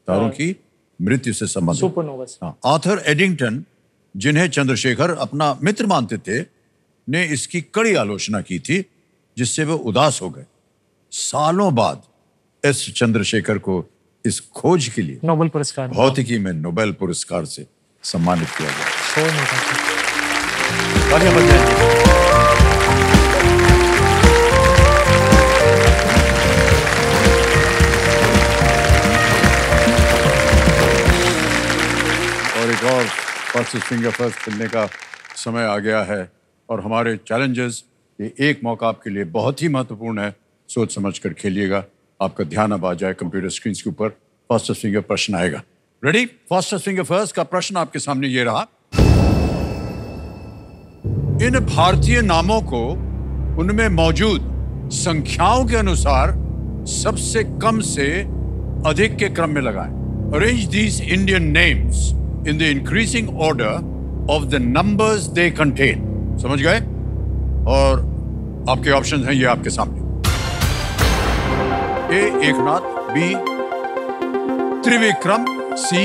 तारों की मृत्यु से संबंधित। सुपरनोवास। आर्थर एडिंगटन, जिन्हें चंद्रशेखर अपना मित्र मानते थे, ने इसकी कड़ी आलोचना की थी, जिससे वे उदास हो गए। सालों बाद एस चंद्रशेखर को इस खोज के लिए नोबेल पुरस्कार, भौतिकी में नोबेल पुरस्कार से सम्मानित किया गया। और एक और फर्स्ट फिंगर फर्स्ट खेलने का समय आ गया है और हमारे चैलेंजेस, ये एक मौका आपके लिए बहुत ही महत्वपूर्ण है। सोच समझ कर खेलिएगा। आपका ध्यान अब आ जाए कंप्यूटर स्क्रीन के ऊपर। फर्स्ट फिंगर प्रश्न आएगा। रेडी? फर्स्ट फिंगर फर्स्ट का प्रश्न आपके सामने ये रहा। इन भारतीय नामों को उनमें मौजूद संख्याओं के अनुसार सबसे कम से अधिक के क्रम में लगाएं। Arrange these Indian names in the increasing order of the numbers they contain. समझ गए? और आपके ऑप्शन हैं ये आपके सामने। ए एकनाथ, बी त्रिविक्रम, सी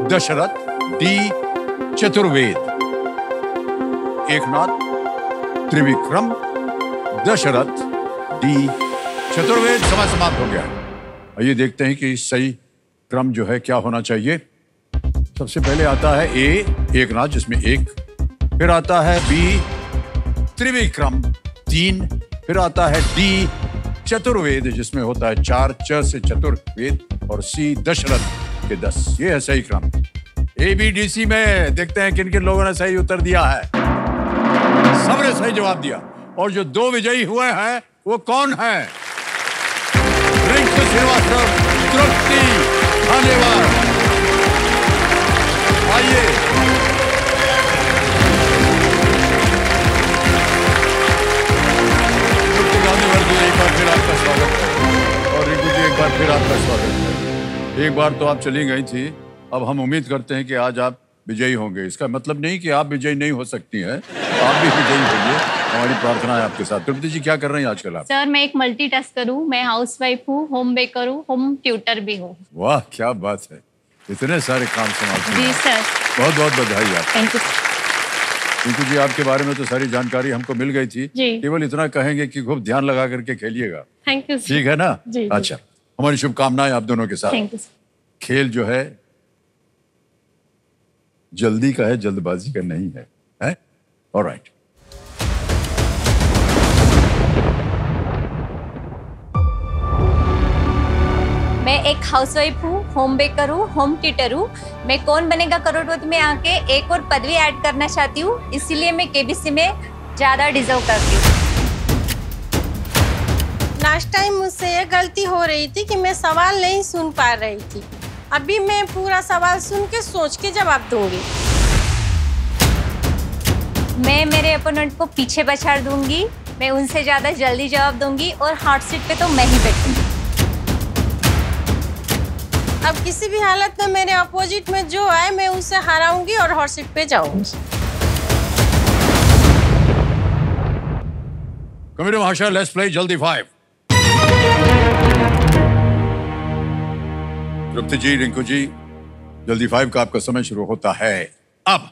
दशरथ, डी चतुर्वेद। एकनाथ, त्रिविक्रम, दशरथ, डी चतुर्वेद। समय समाप्त हो गया। आइए देखते हैं कि सही क्रम जो है क्या होना चाहिए। सबसे पहले आता है ए एकनाथ जिसमें एक, फिर आता है बी त्रिविक्रम 3, फिर आता है डी चतुर्वेद जिसमें होता है 4, च से चतुर्वेद, और सी दशरथ के 10। ये है सही क्रम। ABDC में देखते हैं किन किन लोगों ने सही उत्तर दिया है। सबने सही जवाब दिया। और जो 2 विजयी हुए हैं वो कौन है? रिंकू श्रीवास्तव, तृप्ति, धन्यवाद। आइए तृप्ति गांधी एक बार फिर आपका स्वागत है, और रिंकू जी एक बार फिर आपका स्वागत है। एक बार तो आप चली गई थी, अब हम उम्मीद करते हैं कि आज आप विजयी होंगे। इसका मतलब नहीं कि आप विजयी नहीं हो सकती हैं, आप भी विजयी होंगे। हमारी प्रार्थना है आपके साथ। तृप्ति जी क्या कर रही हैं आजकल आप? सर मैं एक मल्टीटास्कर हूँ, मैं हाउसवाइफ हूँ, होम बेकर हूँ, होम ट्यूटर भी हूँ। वाह क्या बात है, इतने सारे काम संभालते हैं। जी सर, बहुत बहुत बधाई आप। Thank you. रिंकू जी आपके बारे में तो सारी जानकारी हमको मिल गई थी, केवल इतना कहेंगे कि खूब ध्यान लगा करके खेलिएगा। Thank you. ठीक है ना? जी, अच्छा, हमारी शुभकामनाएं आप दोनों के साथ। Thank you. खेल जो है जल्दी का है, जल्दबाजी का नहीं है, है? ऑलराइट। मैं एक हाउसवाइफ हूँ, होम बेकर हूँ, होम ट्यूटर हूँ। मैं कौन बनेगा करोड़पति में आके एक और पदवी ऐड करना चाहती हूँ, इसीलिए मैं KBC में ज्यादा डिजर्व करती हूँ। लास्ट टाइम मुझसे ये गलती हो रही थी कि मैं सवाल नहीं सुन पा रही थी। अभी मैं पूरा सवाल सुन के सोच के जवाब दूंगी। मैं मेरे अपोनेंट को पीछे पछाड़ दूंगी, मैं उनसे ज्यादा जल्दी जवाब दूंगी, और हॉट सीट पे तो मैं ही बैठूंगी। अब किसी भी हालत में मेरे अपोजिट में जो आए मैं उसे हराऊंगी और हॉट सीट पे जाऊंगी। कमेटी महाशय, लेट्स प्ले जल्दी 5। तृप्ति जी, रिंकू जी, जल्दी 5 का आपका समय शुरू होता है अब।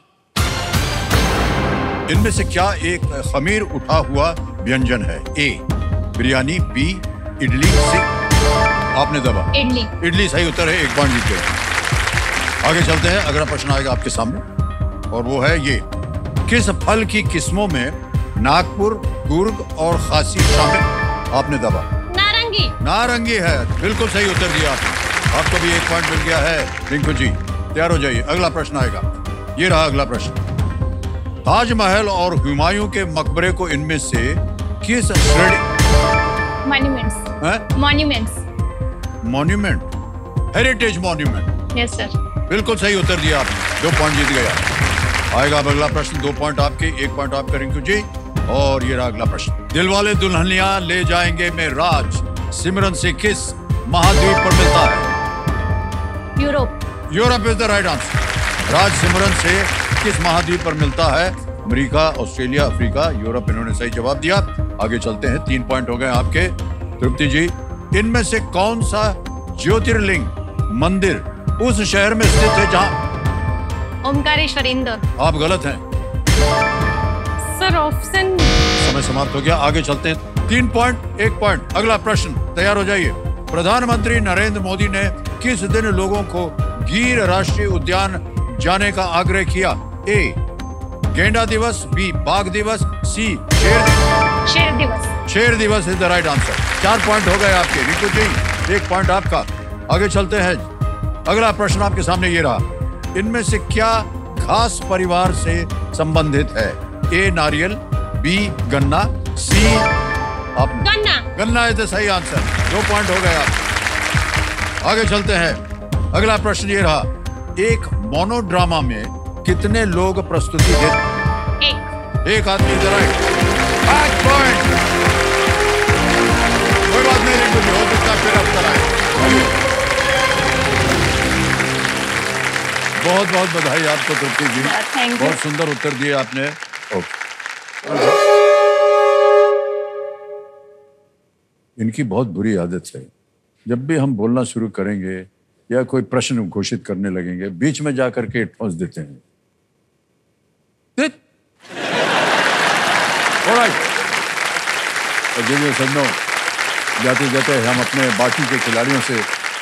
इनमें से क्या एक खमीर उठा हुआ व्यंजन है? ए बिरयानी, बी इडली, सी आपने दबा इडली। इडली सही उत्तर है, 1 पॉइंट जीत गए। आगे चलते हैं, अगला प्रश्न आएगा आपके सामने और वो है ये। किस फल की किस्मों में नागपुर, कुर्ग और खासी शामिल? आपने दबा नारंगी। नारंगी है, बिल्कुल सही उत्तर दिया आपने। आपको भी 1 पॉइंट मिल गया है। रिंकू जी तैयार हो जाइए, अगला प्रश्न आएगा। ये रहा अगला प्रश्न। ताजमहल और हुमायूं के मकबरे को इनमें से किस श्रेणी? Monuments. Monument, heritage monument. Yes sir. बिल्कुल सही उत्तर दिया आपने, 2 पॉइंट जीत गया। आएगा अब अगला प्रश्न, 2 पॉइंट आपके, 1 पॉइंट आपका रिंकू जी। और ये रहा अगला प्रश्न। दिलवाले दुल्हनिया ले जाएंगे में राज सिमरन से किस महाद्वीप पर मिलता है? Europe. Europe is the right answer. Raj Simran से किस महाद्वीप पर मिलता है? America, Australia, Africa, Europe. इन्होंने सही जवाब दिया। आगे चलते हैं, 3 पॉइंट हो गए आपके। तृप्ति जी, इनमें से कौन सा ज्योतिर्लिंग मंदिर उस शहर में स्थित है जहां? ओमकारेश्वर, इंदौर। आप गलत हैं सर, ऑप्शन। समय समाप्त हो गया। आगे चलते हैं, 3 पॉइंट 1 पॉइंट। अगला प्रश्न, तैयार हो जाइए। प्रधानमंत्री नरेंद्र मोदी ने किस दिन लोगों को गिर राष्ट्रीय उद्यान जाने का आग्रह किया? ए गेंडा दिवस, बी बाघ दिवस, सी शेर दिवस। शेर दिवस is the right answer. 4 point हो गए आपके। रिंकू जी 1 पॉइंट आपका। आगे चलते हैं, अगला प्रश्न आपके सामने ये रहा। इनमें से क्या घास परिवार से संबंधित है? ए नारियल, बी गन्ना, सी गन्ना। गन्ना इज द सही आंसर। 2 पॉइंट हो गए आप। आगे चलते हैं, अगला प्रश्न ये रहा। एक मोनोड्रामा में कितने लोग प्रस्तुति देते? एक आदमी इज द राइट। 5 पॉइंट। कोई बात नहीं रिंकू जी, हो सकता है फिर अब कराए। बहुत बहुत बधाई आपको तृप्ति जी, थैंक यू। बहुत सुंदर उत्तर दिए आपने। ओके, इनकी बहुत बुरी आदत है, जब भी हम बोलना शुरू करेंगे या कोई प्रश्न घोषित करने लगेंगे, बीच में जाकर के ठोंस देते हैं। सज्जनों, जाते जाते हम अपने बाकी के खिलाड़ियों से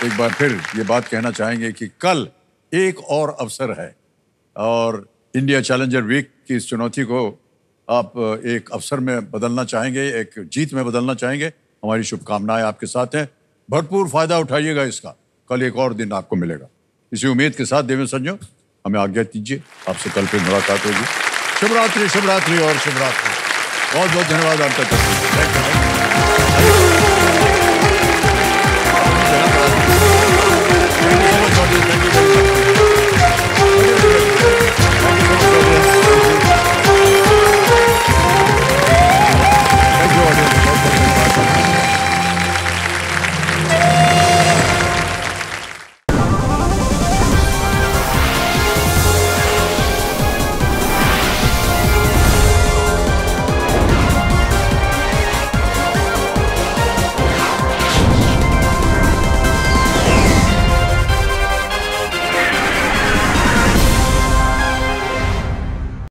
एक बार फिर ये बात कहना चाहेंगे कि कल एक और अवसर है और इंडिया चैलेंजर वीक की इस चुनौती को आप एक अवसर में बदलना चाहेंगे, एक जीत में बदलना चाहेंगे। हमारी शुभकामनाएं आपके साथ हैं, भरपूर फायदा उठाइएगा इसका। कल एक और दिन आपको मिलेगा। इसी उम्मीद के साथ देवेंद्र संजो हमें आज्ञा दीजिए, आपसे कल फिर मुलाकात होगी। शुभ रात्रि, शुभ रात्रि और शुभ रात्रि। बहुत बहुत धन्यवाद आपका।